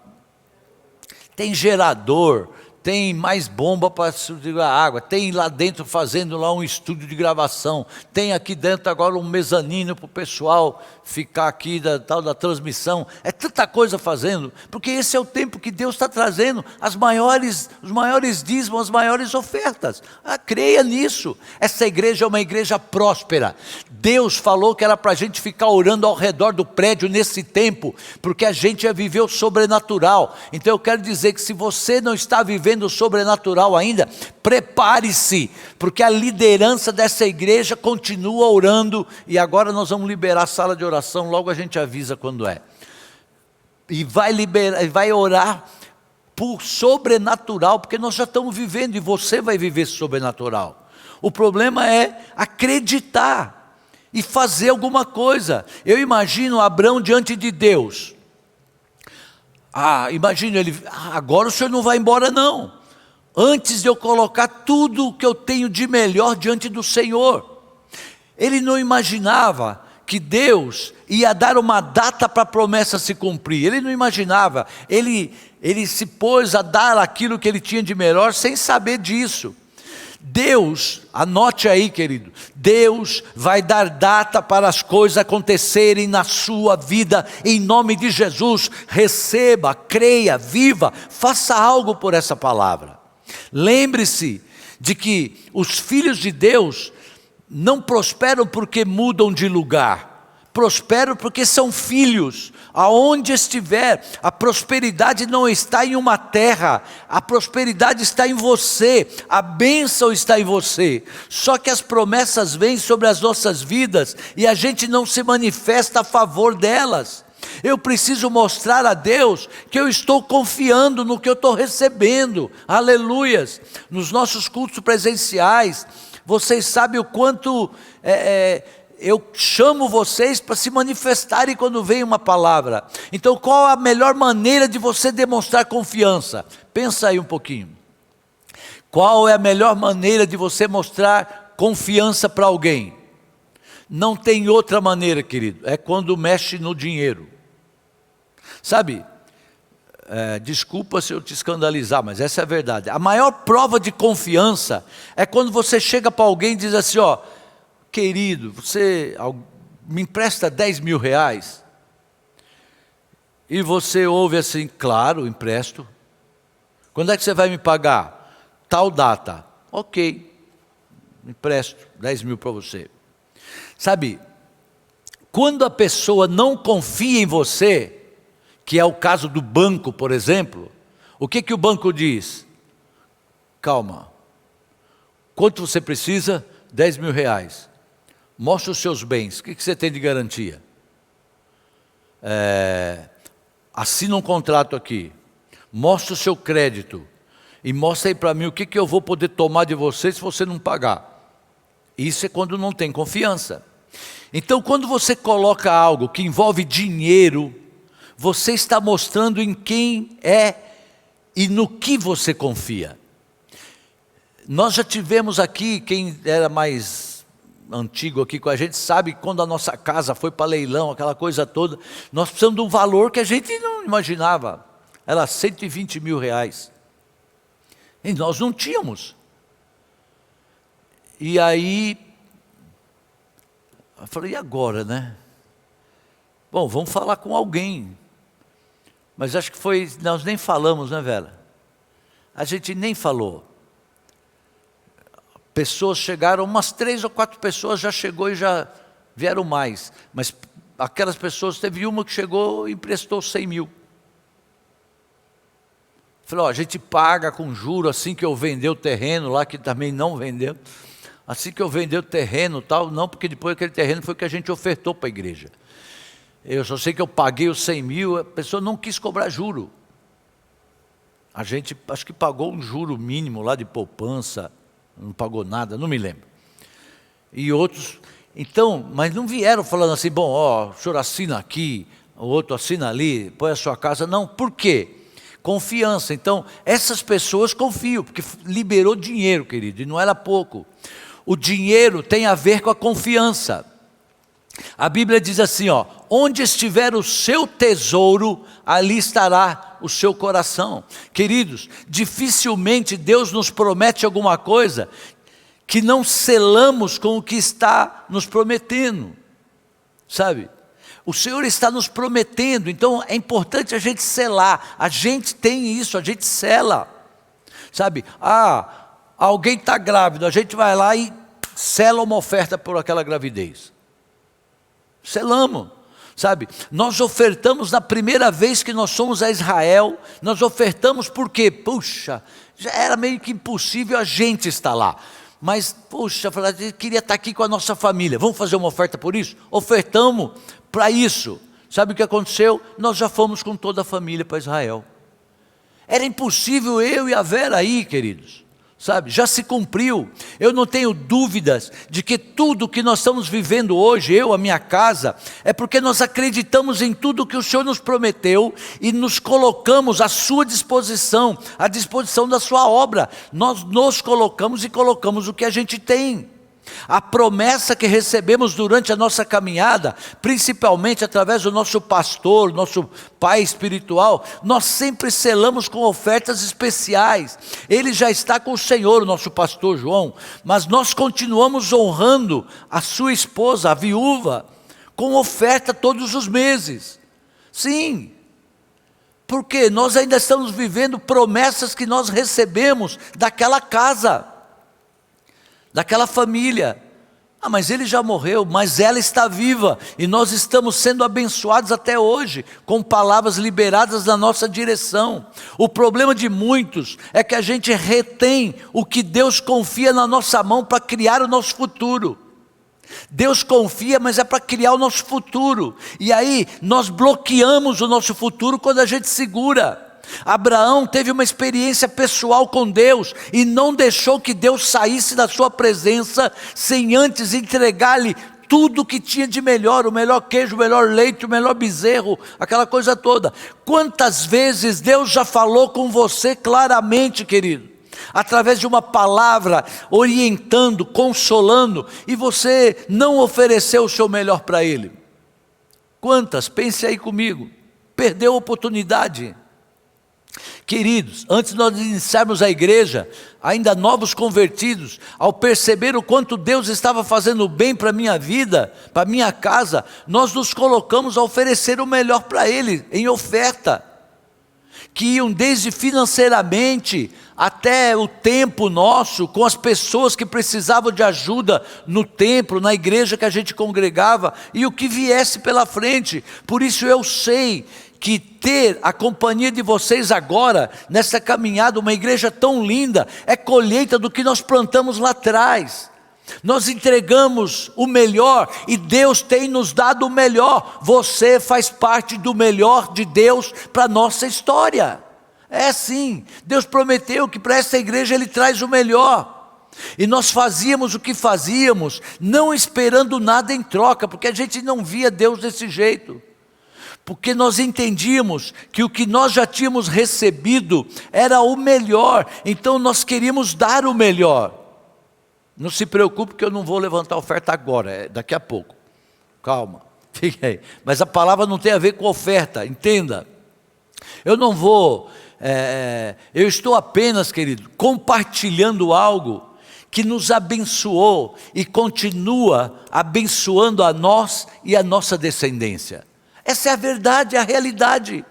tem gerador, tem mais bomba para substituir a água, tem lá dentro fazendo lá um estúdio de gravação, tem aqui dentro agora um mezanino para o pessoal ficar aqui da transmissão. É tanta coisa fazendo, porque esse é o tempo que Deus está trazendo os maiores dízimos, as maiores ofertas. Creia nisso. Essa igreja é uma igreja próspera. Deus falou que era para a gente ficar orando ao redor do prédio nesse tempo, porque a gente ia viver o sobrenatural. Então eu quero dizer que se você não está vivendo o sobrenatural ainda, prepare-se, porque a liderança dessa igreja continua orando, e agora nós vamos liberar a sala de oração, logo a gente avisa quando é. E vai orar por sobrenatural, porque nós já estamos vivendo, e você vai viver sobrenatural. O problema é acreditar e fazer alguma coisa. Eu imagino Abraão diante de Deus. Imagino ele, agora o senhor não vai embora não, antes de eu colocar tudo o que eu tenho de melhor diante do Senhor. Ele não imaginava que Deus ia dar uma data para a promessa se cumprir. Ele não imaginava, ele se pôs a dar aquilo que ele tinha de melhor sem saber disso. Deus, anote aí, querido, Deus vai dar data para as coisas acontecerem na sua vida, em nome de Jesus. Receba, creia, viva, faça algo por essa palavra. Lembre-se de que os filhos de Deus não prosperam porque mudam de lugar, prosperam porque são filhos. Aonde estiver, a prosperidade não está em uma terra, a prosperidade está em você, a bênção está em você. Só que as promessas vêm sobre as nossas vidas e a gente não se manifesta a favor delas. Eu preciso mostrar a Deus que eu estou confiando no que eu estou recebendo. Aleluias. Nos nossos cultos presenciais, vocês sabem o quanto eu chamo vocês para se manifestarem quando vem uma palavra. Então qual a melhor maneira de você demonstrar confiança? Pensa aí um pouquinho. Qual é a melhor maneira de você mostrar confiança para alguém? Não tem outra maneira, querido, é quando mexe no dinheiro. Sabe, desculpa se eu te escandalizar, mas essa é a verdade. A maior prova de confiança é quando você chega para alguém e diz assim, querido, você me empresta 10 mil reais? E você ouve assim, claro, empresto. Quando é que você vai me pagar? Tal data. Ok, empresto 10 mil para você. Sabe, quando a pessoa não confia em você, que é o caso do banco, por exemplo, o que o banco diz? Calma, quanto você precisa? 10 mil reais. Mostra os seus bens, o que você tem de garantia? Assina um contrato aqui, mostra o seu crédito, e mostra aí para mim o que eu vou poder tomar de você se você não pagar. Isso é quando não tem confiança. Então quando você coloca algo que envolve dinheiro, você está mostrando em quem é e no que você confia. Nós já tivemos aqui, quem era mais antigo aqui com a gente sabe que quando a nossa casa foi para leilão, aquela coisa toda, nós precisamos de um valor que a gente não imaginava. Era 120 mil reais. E nós não tínhamos. E aí, eu falei, e agora, né? Bom, vamos falar com alguém. Mas acho que foi, nós nem falamos, né, Vera? A gente nem falou. Pessoas chegaram, umas 3 ou 4 pessoas já chegou e já vieram mais. Mas aquelas pessoas, teve uma que chegou e emprestou 100 mil. Falei, ó, a gente paga com juro assim que eu vender o terreno lá, que também não vendeu. Assim que eu vender o terreno tal, não, porque depois aquele terreno foi o que a gente ofertou para a igreja. Eu só sei que eu paguei os 100 mil, a pessoa não quis cobrar juro. A gente, acho que pagou um juro mínimo lá de poupança, não pagou nada, não me lembro. E outros, então, mas não vieram falando assim, bom, ó, o senhor assina aqui, o outro assina ali, põe a sua casa. Não, por quê? Confiança. Então, essas pessoas confiam, porque liberou dinheiro, querido, e não era pouco. O dinheiro tem a ver com a confiança. A Bíblia diz assim, ó, onde estiver o seu tesouro, ali estará o seu coração. Queridos, dificilmente Deus nos promete alguma coisa que não selamos com o que está nos prometendo, sabe? O Senhor está nos prometendo, então é importante a gente selar. A gente tem isso, a gente sela, sabe? Alguém está grávido, a gente vai lá e sela uma oferta por aquela gravidez. Selamos, sabe? Nós ofertamos na primeira vez que nós fomos a Israel, nós ofertamos porque, puxa, já era meio que impossível a gente estar lá. Mas, puxa, eu queria estar aqui com a nossa família, vamos fazer uma oferta por isso? Ofertamos para isso. Sabe o que aconteceu? Nós já fomos com toda a família para Israel. Era impossível eu e a Vera ir, queridos. Sabe, já se cumpriu. Eu não tenho dúvidas de que tudo que nós estamos vivendo hoje, eu, a minha casa, é porque nós acreditamos em tudo que o Senhor nos prometeu e nos colocamos à sua disposição, à disposição da sua obra. Nós nos colocamos e colocamos o que a gente tem. A promessa que recebemos durante a nossa caminhada, principalmente através do nosso pastor, nosso pai espiritual, nós sempre selamos com ofertas especiais. Ele já está com o Senhor, o nosso pastor João, mas nós continuamos honrando a sua esposa, a viúva, com oferta todos os meses. Sim, porque nós ainda estamos vivendo promessas que nós recebemos daquela casa, daquela família. Mas ele já morreu, mas ela está viva, e nós estamos sendo abençoados até hoje, com palavras liberadas na nossa direção. O problema de muitos é que a gente retém o que Deus confia na nossa mão para criar o nosso futuro. Deus confia, mas é para criar o nosso futuro, e aí nós bloqueamos o nosso futuro quando a gente segura. Abraão teve uma experiência pessoal com Deus e não deixou que Deus saísse da sua presença sem antes entregar-lhe tudo que tinha de melhor, o melhor queijo, o melhor leite, o melhor bezerro, aquela coisa toda. Quantas vezes Deus já falou com você claramente, querido, através de uma palavra, orientando, consolando, e você não ofereceu o seu melhor para Ele? Quantas? Pense aí comigo. Perdeu a oportunidade. Queridos, antes de nós iniciarmos a igreja, ainda novos convertidos, ao perceber o quanto Deus estava fazendo bem para a minha vida, para a minha casa, nós nos colocamos a oferecer o melhor para Ele, em oferta, que iam desde financeiramente, até o tempo nosso, com as pessoas que precisavam de ajuda no templo, na igreja que a gente congregava, e o que viesse pela frente. Por isso eu sei que ter a companhia de vocês agora, nessa caminhada, uma igreja tão linda, é colheita do que nós plantamos lá atrás. Nós entregamos o melhor e Deus tem nos dado o melhor. Você faz parte do melhor de Deus para a nossa história. É sim, Deus prometeu que para essa igreja Ele traz o melhor. E nós fazíamos o que fazíamos, não esperando nada em troca, porque a gente não via Deus desse jeito. Porque nós entendíamos que o que nós já tínhamos recebido era o melhor, então nós queríamos dar o melhor. Não se preocupe que eu não vou levantar a oferta agora, é daqui a pouco. Calma, fique aí. Mas a palavra não tem a ver com oferta, entenda. Eu não vou, eu estou apenas, querido, compartilhando algo que nos abençoou e continua abençoando a nós e a nossa descendência. Essa é a verdade, é a realidade.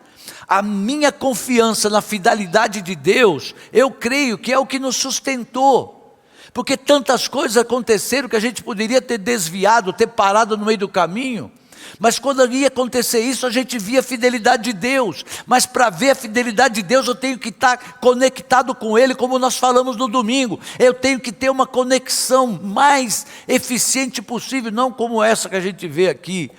A minha confiança na fidelidade de Deus, eu creio que é o que nos sustentou. Porque tantas coisas aconteceram que a gente poderia ter desviado, ter parado no meio do caminho. Mas quando ia acontecer isso, a gente via a fidelidade de Deus. Mas para ver a fidelidade de Deus, eu tenho que estar conectado com Ele, como nós falamos no domingo. Eu tenho que ter uma conexão mais eficiente possível, não como essa que a gente vê aqui,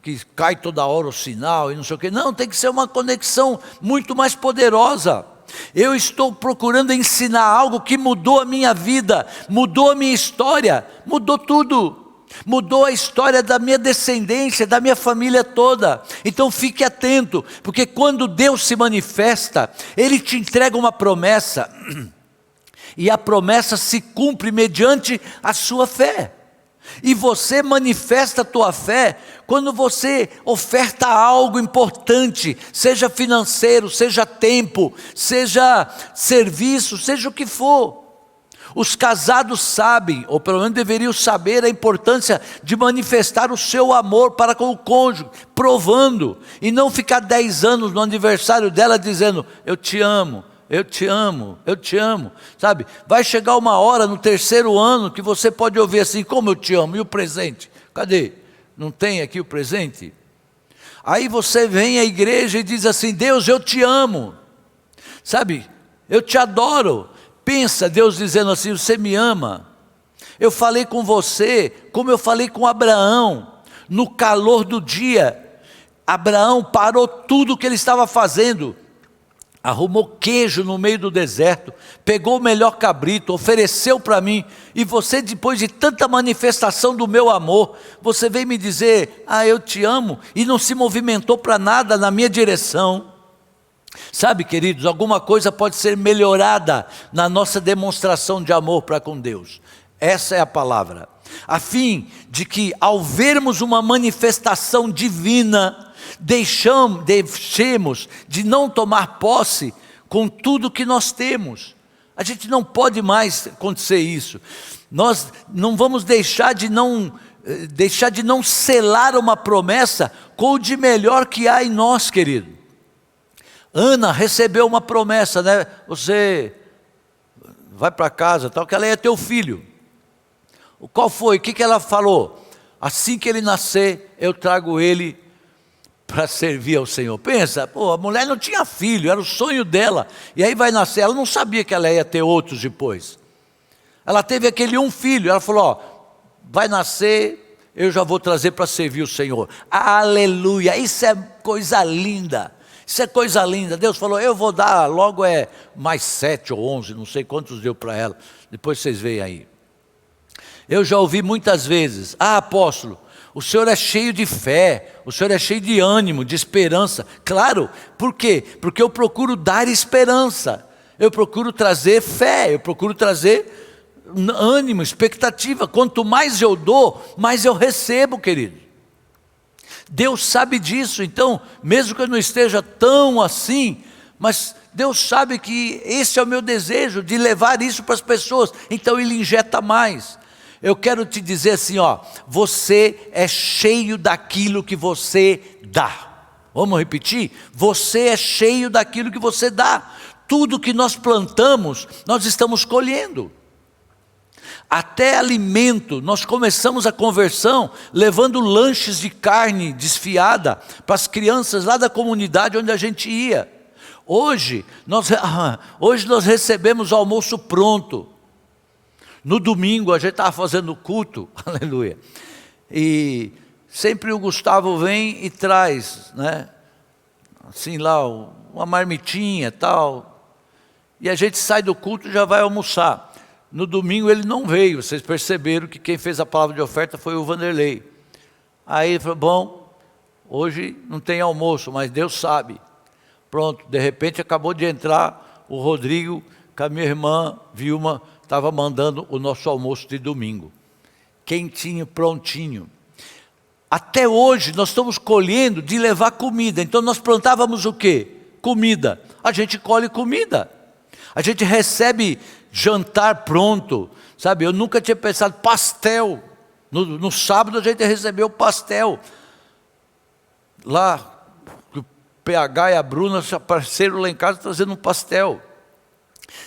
que cai toda hora o sinal e não sei o quê. Não, tem que ser uma conexão muito mais poderosa. Eu estou procurando ensinar algo que mudou a minha vida, mudou a minha história, mudou tudo. Mudou a história da minha descendência, da minha família toda. Então fique atento, porque quando Deus se manifesta, Ele te entrega uma promessa, e a promessa se cumpre mediante a sua fé. E você manifesta a tua fé quando você oferta algo importante, seja financeiro, seja tempo, seja serviço, seja o que for. Os casados sabem, ou pelo menos deveriam saber, a importância de manifestar o seu amor para com o cônjuge, provando, e não ficar 10 anos no aniversário dela dizendo, eu te amo, eu te amo, eu te amo, sabe? Vai chegar uma hora no 3º ano que você pode ouvir assim, como eu te amo, e o presente? Cadê? Não tem aqui o presente? Aí você vem à igreja e diz assim, Deus, eu te amo, sabe? Eu te adoro. Pensa, Deus dizendo assim, você me ama? Eu falei com você, como eu falei com Abraão, no calor do dia. Abraão parou tudo o que ele estava fazendo, arrumou queijo no meio do deserto, pegou o melhor cabrito, ofereceu para mim, e você, depois de tanta manifestação do meu amor, você vem me dizer, eu te amo, e não se movimentou para nada na minha direção. Sabe, queridos, alguma coisa pode ser melhorada na nossa demonstração de amor para com Deus. Essa é a palavra. A fim de que, ao vermos uma manifestação divina, deixemos de não tomar posse com tudo que nós temos. A gente não pode mais acontecer isso. Nós não vamos deixar de não selar uma promessa com o de melhor que há em nós, querido. Ana recebeu uma promessa, né? Você vai para casa, tal, que ela ia ter o filho. Qual foi? O que ela falou? Assim que ele nascer, eu trago ele para servir ao Senhor. Pensa, a mulher não tinha filho, era o sonho dela. E aí vai nascer, ela não sabia que ela ia ter outros depois. Ela teve aquele um filho, ela falou, vai nascer, eu já vou trazer para servir o Senhor. Aleluia, isso é coisa linda. Isso é coisa linda. Deus falou, eu vou dar logo mais 7 ou 11, não sei quantos deu para ela. Depois vocês veem aí. Eu já ouvi muitas vezes, apóstolo, o senhor é cheio de fé, o senhor é cheio de ânimo, de esperança. Claro, por quê? Porque eu procuro dar esperança, eu procuro trazer fé, eu procuro trazer ânimo, expectativa. Quanto mais eu dou, mais eu recebo, querido. Deus sabe disso, então, mesmo que eu não esteja tão assim, mas Deus sabe que esse é o meu desejo, de levar isso para as pessoas, então Ele injeta mais. Eu quero te dizer assim, você é cheio daquilo que você dá. Vamos repetir? Você é cheio daquilo que você dá. Tudo que nós plantamos, nós estamos colhendo. Até alimento, nós começamos a conversão levando lanches de carne desfiada para as crianças lá da comunidade onde a gente ia. Hoje nós recebemos o almoço pronto. No domingo a gente estava fazendo culto, aleluia, e sempre o Gustavo vem e traz, né, assim lá, uma marmitinha e tal, e a gente sai do culto e já vai almoçar. No domingo ele não veio, vocês perceberam que quem fez a palavra de oferta foi o Vanderlei. Aí ele falou, bom, hoje não tem almoço, mas Deus sabe. Pronto, de repente acabou de entrar o Rodrigo com a minha irmã Vilma, estava mandando o nosso almoço de domingo. Quentinho, prontinho. Até hoje nós estamos colhendo de levar comida. Então nós plantávamos o quê? Comida. A gente colhe comida. A gente recebe jantar pronto. Sabe, eu nunca tinha pensado pastel. No sábado a gente recebeu pastel. Lá, o PH e a Bruna apareceram lá em casa trazendo um pastel.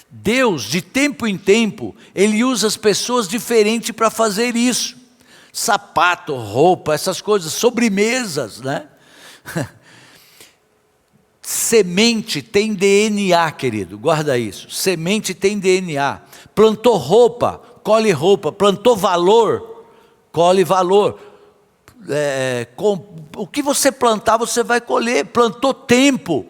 Deus, de tempo em tempo, Ele usa as pessoas diferentes para fazer isso. Sapato, roupa, essas coisas, sobremesas, né? Semente tem DNA, querido, guarda isso. Semente tem DNA. Plantou roupa, colhe roupa. Plantou valor, colhe valor. O que você plantar, você vai colher. Plantou tempo,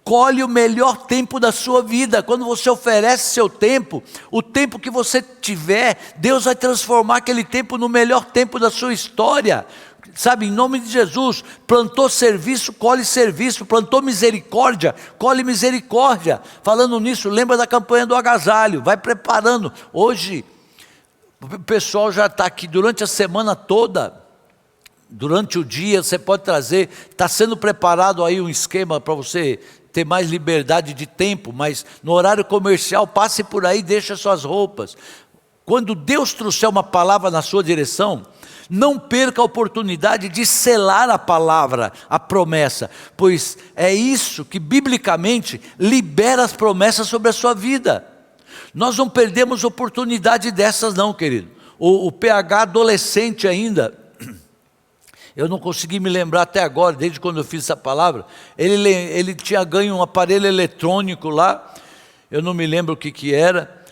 colhe o melhor tempo da sua vida. Quando você oferece seu tempo, o tempo que você tiver, Deus vai transformar aquele tempo no melhor tempo da sua história. Sabe, em nome de Jesus. Plantou serviço, colhe serviço. Plantou misericórdia, colhe misericórdia. Falando nisso, lembra da campanha do agasalho. Vai preparando. Hoje, o pessoal já está aqui durante a semana toda. Durante o dia, você pode trazer. Está sendo preparado aí um esquema para você ter mais liberdade de tempo, mas no horário comercial, passe por aí, deixa suas roupas. Quando Deus trouxer uma palavra na sua direção, não perca a oportunidade de selar a palavra, a promessa, pois é isso que biblicamente libera as promessas sobre a sua vida. Nós não perdemos oportunidade dessas não, querido. O PH adolescente ainda, eu não consegui me lembrar até agora, desde quando eu fiz essa palavra, ele tinha ganho um aparelho eletrônico lá, eu não me lembro o que era,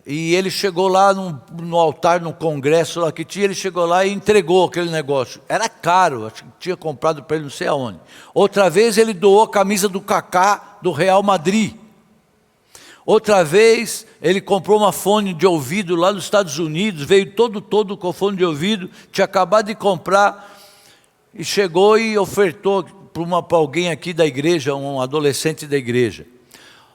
e ele chegou lá no altar, no congresso lá que tinha, ele chegou lá e entregou aquele negócio. Era caro, acho que tinha comprado para ele não sei aonde. Outra vez ele doou a camisa do Kaká do Real Madrid. Outra vez ele comprou uma fone de ouvido lá nos Estados Unidos, veio todo com fone de ouvido, tinha acabado de comprar, e chegou e ofertou para alguém aqui da igreja, um adolescente da igreja.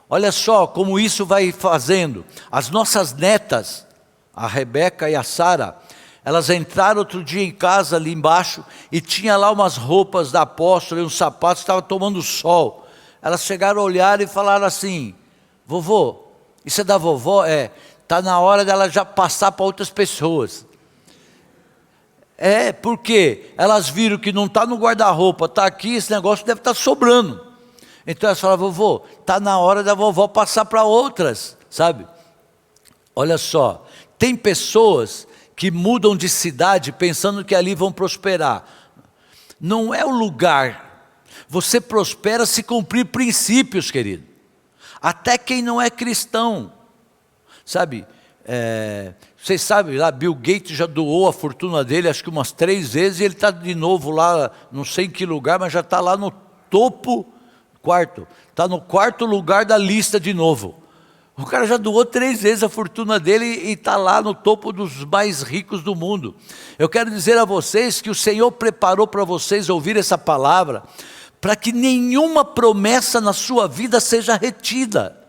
Olha só como isso vai fazendo. As nossas netas, a Rebeca e a Sara, elas entraram outro dia em casa ali embaixo e tinha lá umas roupas da apóstola e uns sapatos, estavam tomando sol. Elas chegaram a olhar e falaram assim: vovô, isso é da vovó? Está na hora dela já passar para outras pessoas. Porque elas viram que não está no guarda-roupa, está aqui, esse negócio deve estar sobrando. Então elas falaram: vovô, está na hora da vovó passar para outras, sabe? Olha só, tem pessoas que mudam de cidade pensando que ali vão prosperar. Não é o lugar. Você prospera se cumprir princípios, querido. Até quem não é cristão, sabe? Vocês sabem lá, Bill Gates já doou a fortuna dele, acho que umas 3 vezes, e ele está de novo lá, não sei em que lugar, mas já está lá no topo. Está no 4º lugar da lista de novo. O cara já doou 3 vezes a fortuna dele e está lá no topo dos mais ricos do mundo. Eu quero dizer a vocês que o Senhor preparou para vocês ouvir essa palavra, para que nenhuma promessa na sua vida seja retida.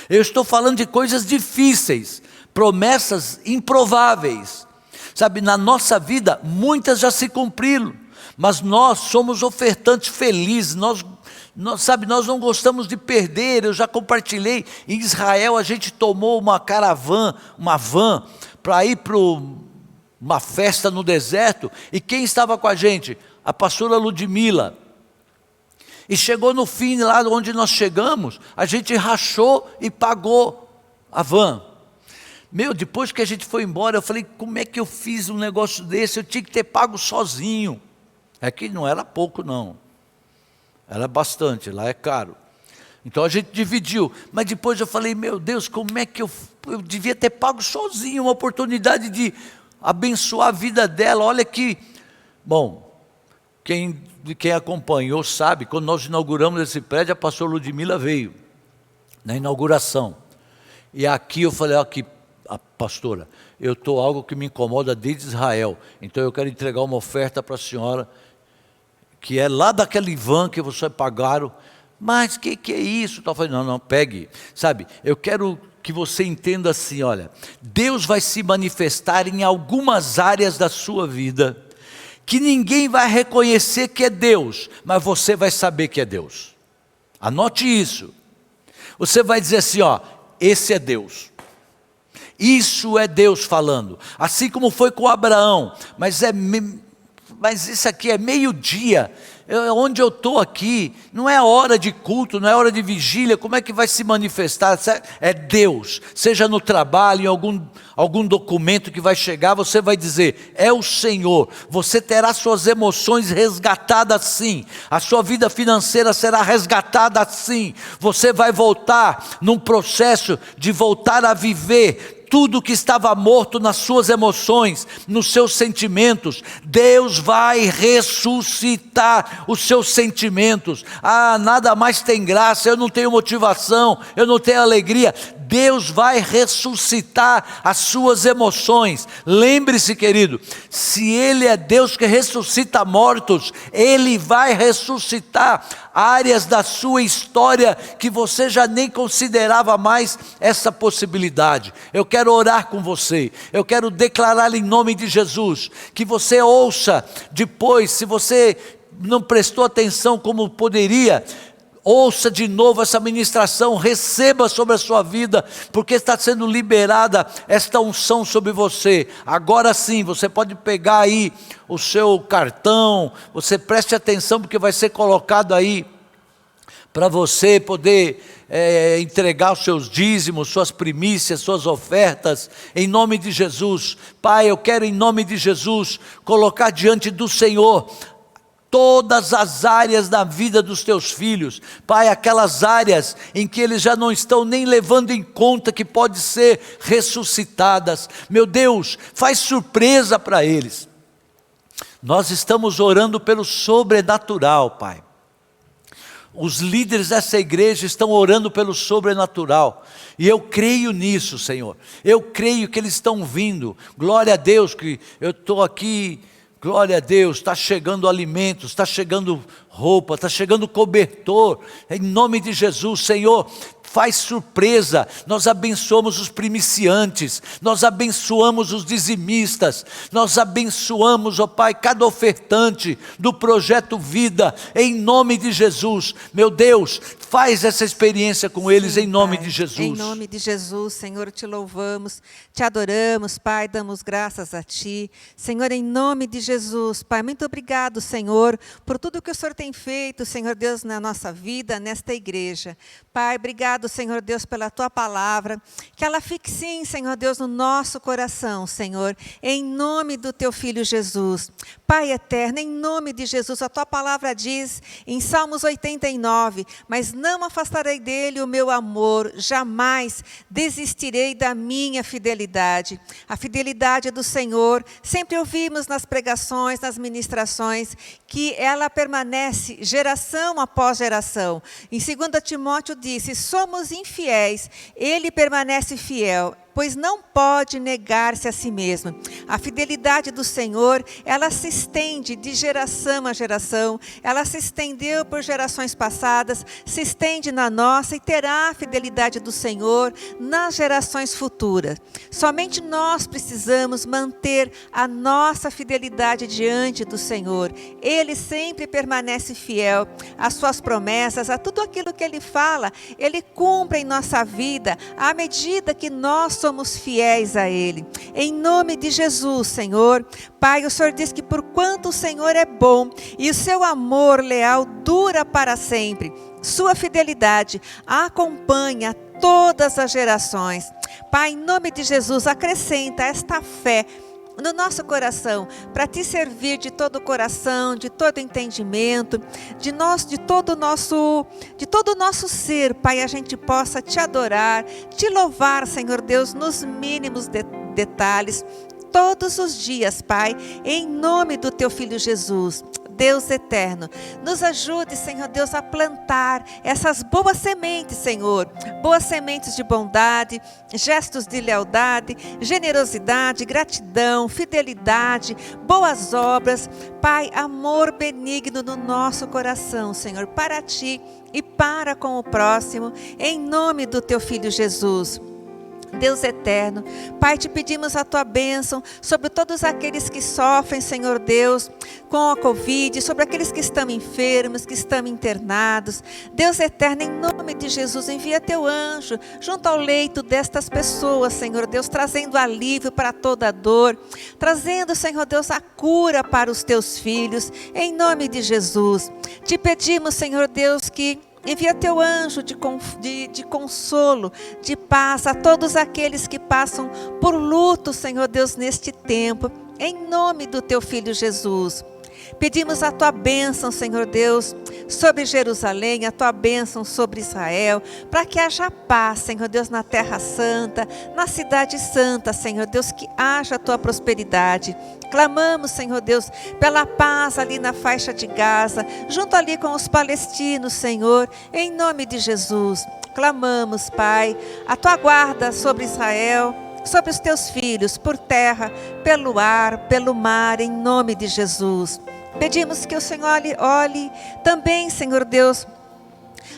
Eu estou falando de coisas difíceis, promessas improváveis. Sabe, na nossa vida, muitas já se cumpriram, mas nós somos ofertantes felizes, nós não gostamos de perder. Eu já compartilhei, em Israel a gente tomou uma van, para ir para uma festa no deserto, e quem estava com a gente? A pastora Ludmila. E chegou no fim, lá onde nós chegamos, a gente rachou e pagou a van. Depois que a gente foi embora, eu falei: como é que eu fiz um negócio desse? Eu tinha que ter pago sozinho. É que não era pouco não, era bastante, lá é caro. Então a gente dividiu, mas depois eu falei: meu Deus, como é que eu devia ter pago sozinho, uma oportunidade de abençoar a vida dela. Olha que, bom, quem acompanhou sabe, quando nós inauguramos esse prédio, a pastora Ludmila veio, na inauguração, e aqui eu falei: aqui, a pastora, eu estou algo que me incomoda desde Israel, então eu quero entregar uma oferta para a senhora, que é lá daquele van que vocês pagaram. Mas que é isso? Eu falei: não, pegue, sabe, eu quero que você entenda assim, olha, Deus vai se manifestar em algumas áreas da sua vida, que ninguém vai reconhecer que é Deus, mas você vai saber que é Deus. Anote isso. Você vai dizer assim, ó, esse é Deus. Isso é Deus falando. Assim como foi com Abraão. Mas isso aqui é meio-dia. Onde eu estou aqui, não é hora de culto, não é hora de vigília. Como é que vai se manifestar? É Deus. Seja no trabalho, em algum documento que vai chegar, você vai dizer, é o Senhor. Você terá suas emoções resgatadas sim. A sua vida financeira será resgatada sim. Você vai voltar num processo de voltar a viver tudo que estava morto nas suas emoções, nos seus sentimentos. Deus vai ressuscitar os seus sentimentos. Nada mais tem graça, eu não tenho motivação, eu não tenho alegria. Deus vai ressuscitar as suas emoções. Lembre-se, querido, se Ele é Deus que ressuscita mortos, Ele vai ressuscitar áreas da sua história que você já nem considerava mais essa possibilidade. Eu quero orar com você, eu quero declarar em nome de Jesus, que você ouça depois, se você não prestou atenção como poderia, ouça de novo essa ministração, receba sobre a sua vida, porque está sendo liberada esta unção sobre você. Agora sim, você pode pegar aí o seu cartão, você preste atenção, porque vai ser colocado aí, para você poder entregar os seus dízimos, suas primícias, suas ofertas, em nome de Jesus. Pai, eu quero em nome de Jesus, colocar diante do Senhor, todas as áreas da vida dos teus filhos, Pai, aquelas áreas em que eles já não estão nem levando em conta que pode ser ressuscitadas, meu Deus, faz surpresa para eles. Nós estamos orando pelo sobrenatural, Pai. Os líderes dessa igreja estão orando pelo sobrenatural, e eu creio nisso, Senhor, eu creio que eles estão vindo. Glória a Deus que eu estou aqui. Glória a Deus, está chegando alimentos, está chegando roupa, está chegando cobertor, em nome de Jesus, Senhor, faz surpresa. Nós abençoamos os primiciantes, nós abençoamos os dizimistas, nós abençoamos, ó Pai, cada ofertante do Projeto Vida, em nome de Jesus. Meu Deus, faz essa experiência com eles, em nome de Jesus. Em nome de Jesus, Senhor, te louvamos, te adoramos, Pai, damos graças a Ti. Senhor, em nome de Jesus, Pai, muito obrigado, Senhor, por tudo que o Senhor tem feito, Senhor Deus, na nossa vida, nesta igreja. Pai, obrigado, Senhor Deus, pela Tua palavra, que ela fique sim, Senhor Deus, no nosso coração, Senhor, em nome do Teu Filho Jesus. Pai eterno, em nome de Jesus, a Tua palavra diz em Salmos 89, mas não afastarei dele o meu amor, jamais desistirei da minha fidelidade. A fidelidade do Senhor, sempre ouvimos nas pregações, nas ministrações, que ela permanece geração após geração. Em 2 Timóteo disse, somos infiéis, ele permanece fiel, pois não pode negar-se a si mesmo. A fidelidade do Senhor, ela se estende de geração a geração, ela se estendeu por gerações passadas, se estende na nossa e terá a fidelidade do Senhor nas gerações futuras. Somente nós precisamos manter a nossa fidelidade diante do Senhor. Ele sempre permanece fiel às suas promessas, a tudo aquilo que Ele fala, Ele cumpre em nossa vida, à medida que nós somos fiéis a Ele. Em nome de Jesus, Senhor. Pai, o Senhor diz que por quanto o Senhor é bom e o seu amor leal dura para sempre, sua fidelidade acompanha todas as gerações. Pai, em nome de Jesus, acrescenta esta fé no nosso coração, para te servir de todo o coração, de todo o entendimento, de todo o nosso ser, Pai, a gente possa te adorar, te louvar, Senhor Deus, nos mínimos detalhes, todos os dias, Pai, em nome do Teu Filho Jesus. Deus eterno, nos ajude, Senhor Deus, a plantar essas boas sementes, Senhor, boas sementes de bondade, gestos de lealdade, generosidade, gratidão, fidelidade, boas obras, Pai, amor benigno no nosso coração, Senhor, para Ti e para com o próximo, em nome do Teu Filho Jesus. Deus eterno. Pai, te pedimos a tua bênção sobre todos aqueles que sofrem, Senhor Deus, com a Covid, sobre aqueles que estão enfermos, que estão internados. Deus eterno, em nome de Jesus, envia teu anjo junto ao leito destas pessoas, Senhor Deus, trazendo alívio para toda dor, trazendo, Senhor Deus, a cura para os teus filhos, em nome de Jesus. Te pedimos, Senhor Deus, que envia teu anjo de consolo, de paz a todos aqueles que passam por luto, Senhor Deus, neste tempo, em nome do teu Filho Jesus. Pedimos a tua bênção, Senhor Deus, sobre Jerusalém, a tua bênção sobre Israel, para que haja paz, Senhor Deus, na terra santa, na cidade santa, Senhor Deus, que haja a tua prosperidade. Clamamos, Senhor Deus, pela paz ali na faixa de Gaza, junto ali com os palestinos, Senhor, em nome de Jesus. Clamamos, Pai, a tua guarda sobre Israel, sobre os teus filhos, por terra, pelo ar, pelo mar, em nome de Jesus. Pedimos que o Senhor olhe também, Senhor Deus,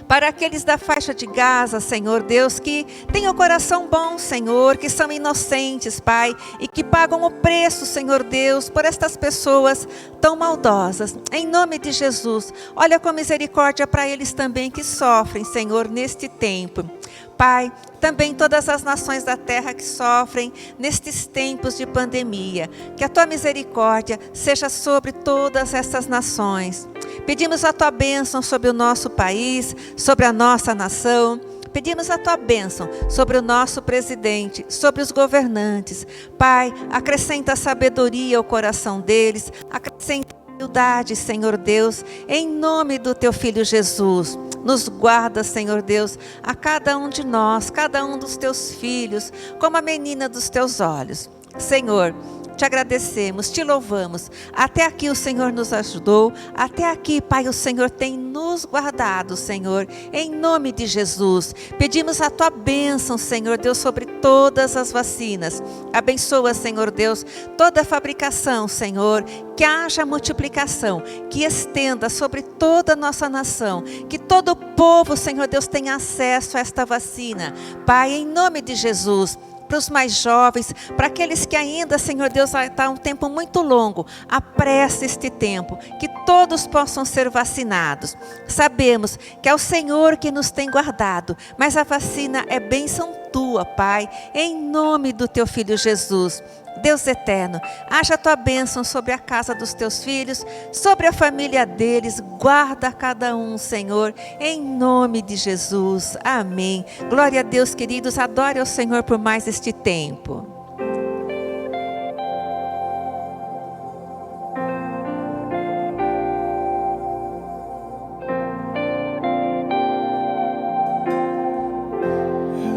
para aqueles da faixa de Gaza, Senhor Deus, que têm o coração bom, Senhor, que são inocentes, Pai, e que pagam o preço, Senhor Deus, por estas pessoas tão maldosas. Em nome de Jesus, olha com misericórdia para eles também que sofrem, Senhor, neste tempo. Pai, também todas as nações da terra que sofrem nestes tempos de pandemia, que a tua misericórdia seja sobre todas essas nações. Pedimos a tua bênção sobre o nosso país, sobre a nossa nação. Pedimos a tua bênção sobre o nosso presidente, sobre os governantes. Pai, acrescenta sabedoria ao coração deles, acrescenta humildade, Senhor Deus, em nome do teu Filho Jesus. Nos guarda, Senhor Deus, a cada um de nós, cada um dos teus filhos, como a menina dos teus olhos. Senhor, te agradecemos, te louvamos. Até aqui o Senhor nos ajudou. Até aqui, Pai, o Senhor tem nos guardado, Senhor, em nome de Jesus. Pedimos a tua bênção, Senhor Deus, sobre todas as vacinas. Abençoa, Senhor Deus, toda a fabricação, Senhor. Que haja multiplicação, que estenda sobre toda a nossa nação. Que todo o povo, Senhor Deus, tenha acesso a esta vacina. Pai, em nome de Jesus. Para os mais jovens, para aqueles que ainda, Senhor Deus, está um tempo muito longo, apressa este tempo, que todos possam ser vacinados. Sabemos que é o Senhor que nos tem guardado, mas a vacina é bênção tua, Pai, em nome do teu Filho Jesus. Deus eterno, haja a tua bênção sobre a casa dos teus filhos, sobre a família deles, guarda cada um, Senhor, em nome de Jesus. Amém. Glória a Deus, queridos, adore ao Senhor por mais este tempo.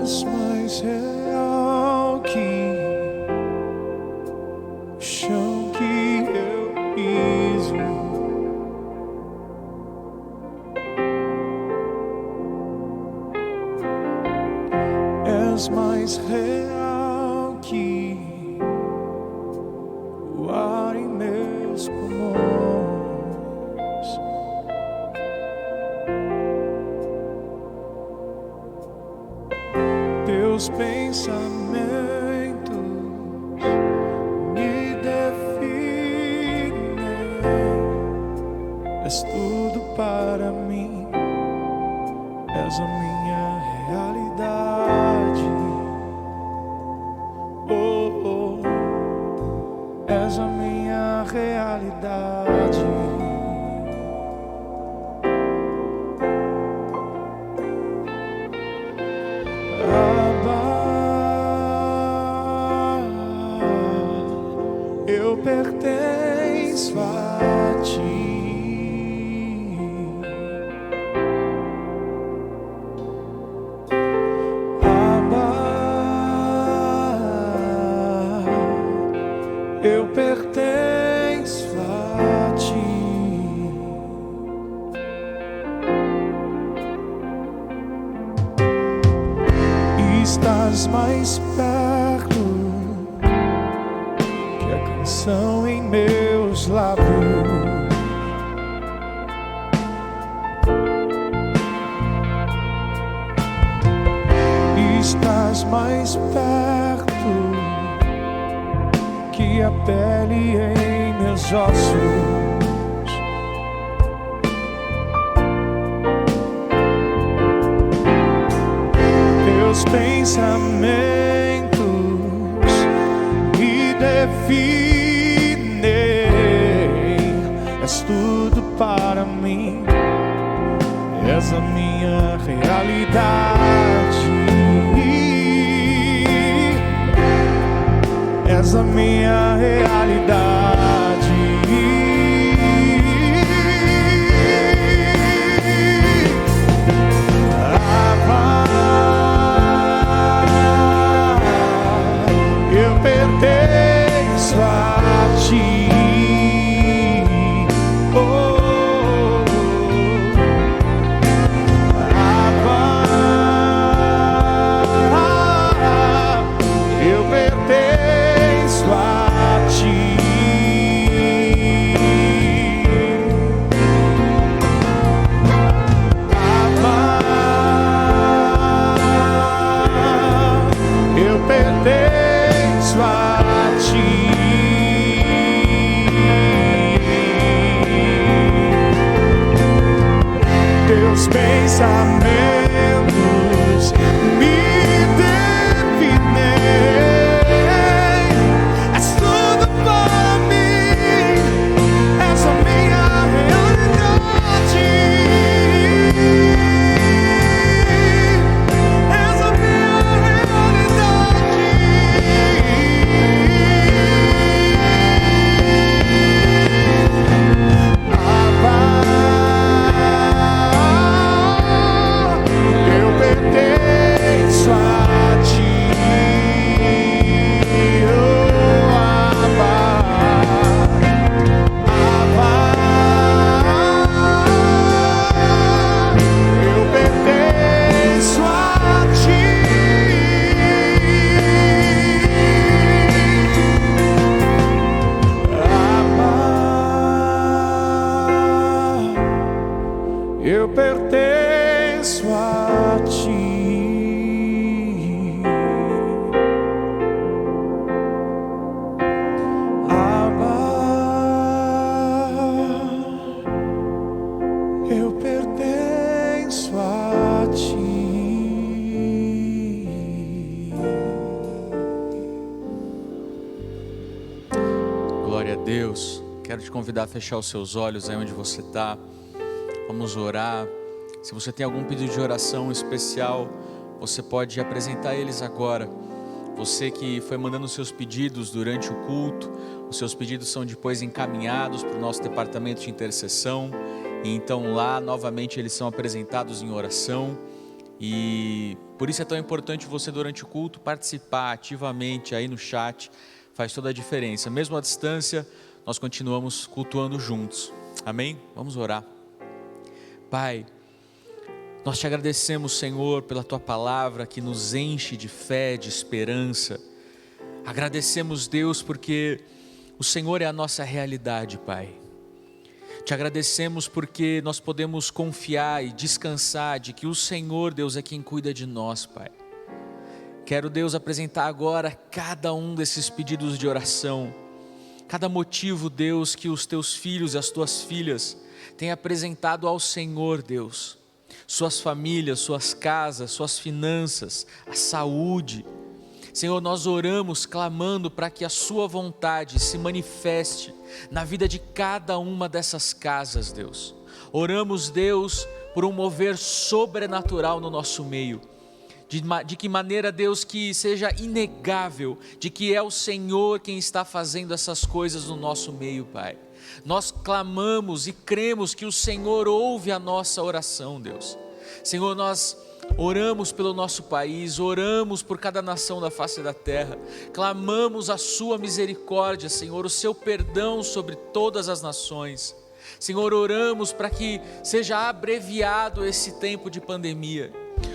És mais real que o chão que eu piso. És mais real que o ar em meus pulmões. Teus pensamentos me definem. És tudo para mim. És a minha realidade. Oh, oh. És a minha realidade. Eu pertenço a ti. Abba, eu pertenço a ti. Estás mais perto que a canção em meus lábios. Estás estás mais perto que a pele em meus ossos. Teus pensamentos me definem, és tudo para mim, és a minha realidade, és a minha realidade. Eu pertenço a ti. Teus pensamentos me definem, és tudo para mim, és a minha realidade, és a minha realidade. Pertenço a ti, oh Abba, Abba, eu pertenço a ti, Abba, eu pertenço a ti. Eu pertenço a ti. Glória a Deus. Quero te convidar a fechar os seus olhos aí onde você está. Vamos orar. Se você tem algum pedido de oração especial, você pode apresentar eles agora. Você que foi mandando os seus pedidos durante o culto, os seus pedidos são depois encaminhados para o nosso departamento de intercessão. E então lá novamente eles são apresentados em oração. E por isso é tão importante você durante o culto participar ativamente aí no chat. Faz toda a diferença. Mesmo à distância, nós continuamos cultuando juntos. Amém? Vamos orar. Pai, nós te agradecemos, Senhor, pela Tua palavra que nos enche de fé, de esperança. Agradecemos, Deus, porque o Senhor é a nossa realidade, Pai. Te agradecemos porque nós podemos confiar e descansar de que o Senhor, Deus, é quem cuida de nós, Pai. Quero, Deus, apresentar agora cada um desses pedidos de oração. Cada motivo, Deus, que os Teus filhos e as Tuas filhas têm apresentado ao Senhor, Deus. Suas famílias, suas casas, suas finanças, a saúde. Senhor, nós oramos clamando para que a Sua vontade se manifeste na vida de cada uma dessas casas, Deus. Oramos, Deus, por um mover sobrenatural no nosso meio. De que maneira, Deus, que seja inegável de que é o Senhor quem está fazendo essas coisas no nosso meio, Pai. Nós clamamos e cremos que o Senhor ouve a nossa oração, Deus. Senhor, nós oramos pelo nosso país, oramos por cada nação da face da terra, clamamos a Sua misericórdia, Senhor, o Seu perdão sobre todas as nações. Senhor, oramos para que seja abreviado esse tempo de pandemia.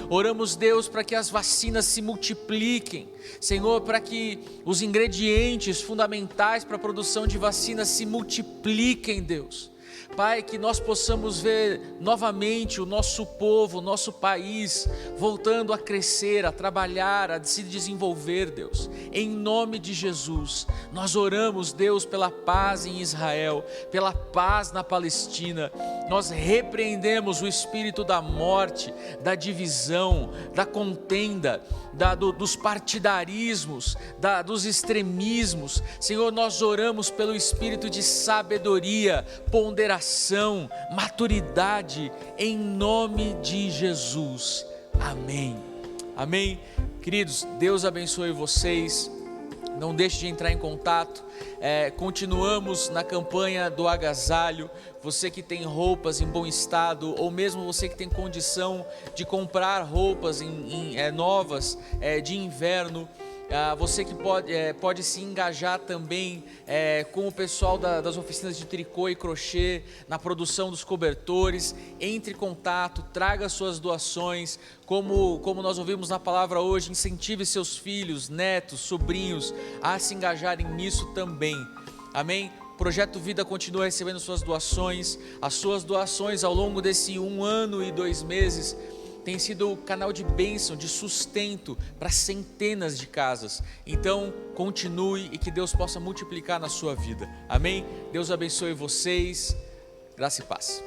Oramos, Deus, para que as vacinas se multipliquem. Senhor, para que os ingredientes fundamentais para a produção de vacinas se multipliquem, Deus. Pai, que nós possamos ver novamente o nosso povo, o nosso país, voltando a crescer, a trabalhar, a se desenvolver, Deus. Em nome de Jesus, nós oramos, Deus, pela paz em Israel, pela paz na Palestina. Nós repreendemos o espírito da morte, da divisão, da contenda, dos partidarismos, dos extremismos. Senhor, nós oramos pelo espírito de sabedoria, ponderação, maturidade, em nome de Jesus. Amém. Amém. Queridos, Deus abençoe vocês. Não deixe de entrar em contato. Continuamos na campanha do agasalho. Você que tem roupas em bom estado, ou mesmo você que tem condição de comprar roupas novas de inverno, você que pode se engajar também com o pessoal das oficinas de tricô e crochê, na produção dos cobertores. Entre em contato, traga suas doações, como nós ouvimos na palavra hoje, incentive seus filhos, netos, sobrinhos a se engajarem nisso também. Amém? O Projeto Vida continua recebendo suas doações. As suas doações ao longo desse 1 ano e 2 meses tem sido o canal de bênção, de sustento para centenas de casas. Então, continue e que Deus possa multiplicar na sua vida. Amém? Deus abençoe vocês. Graça e paz.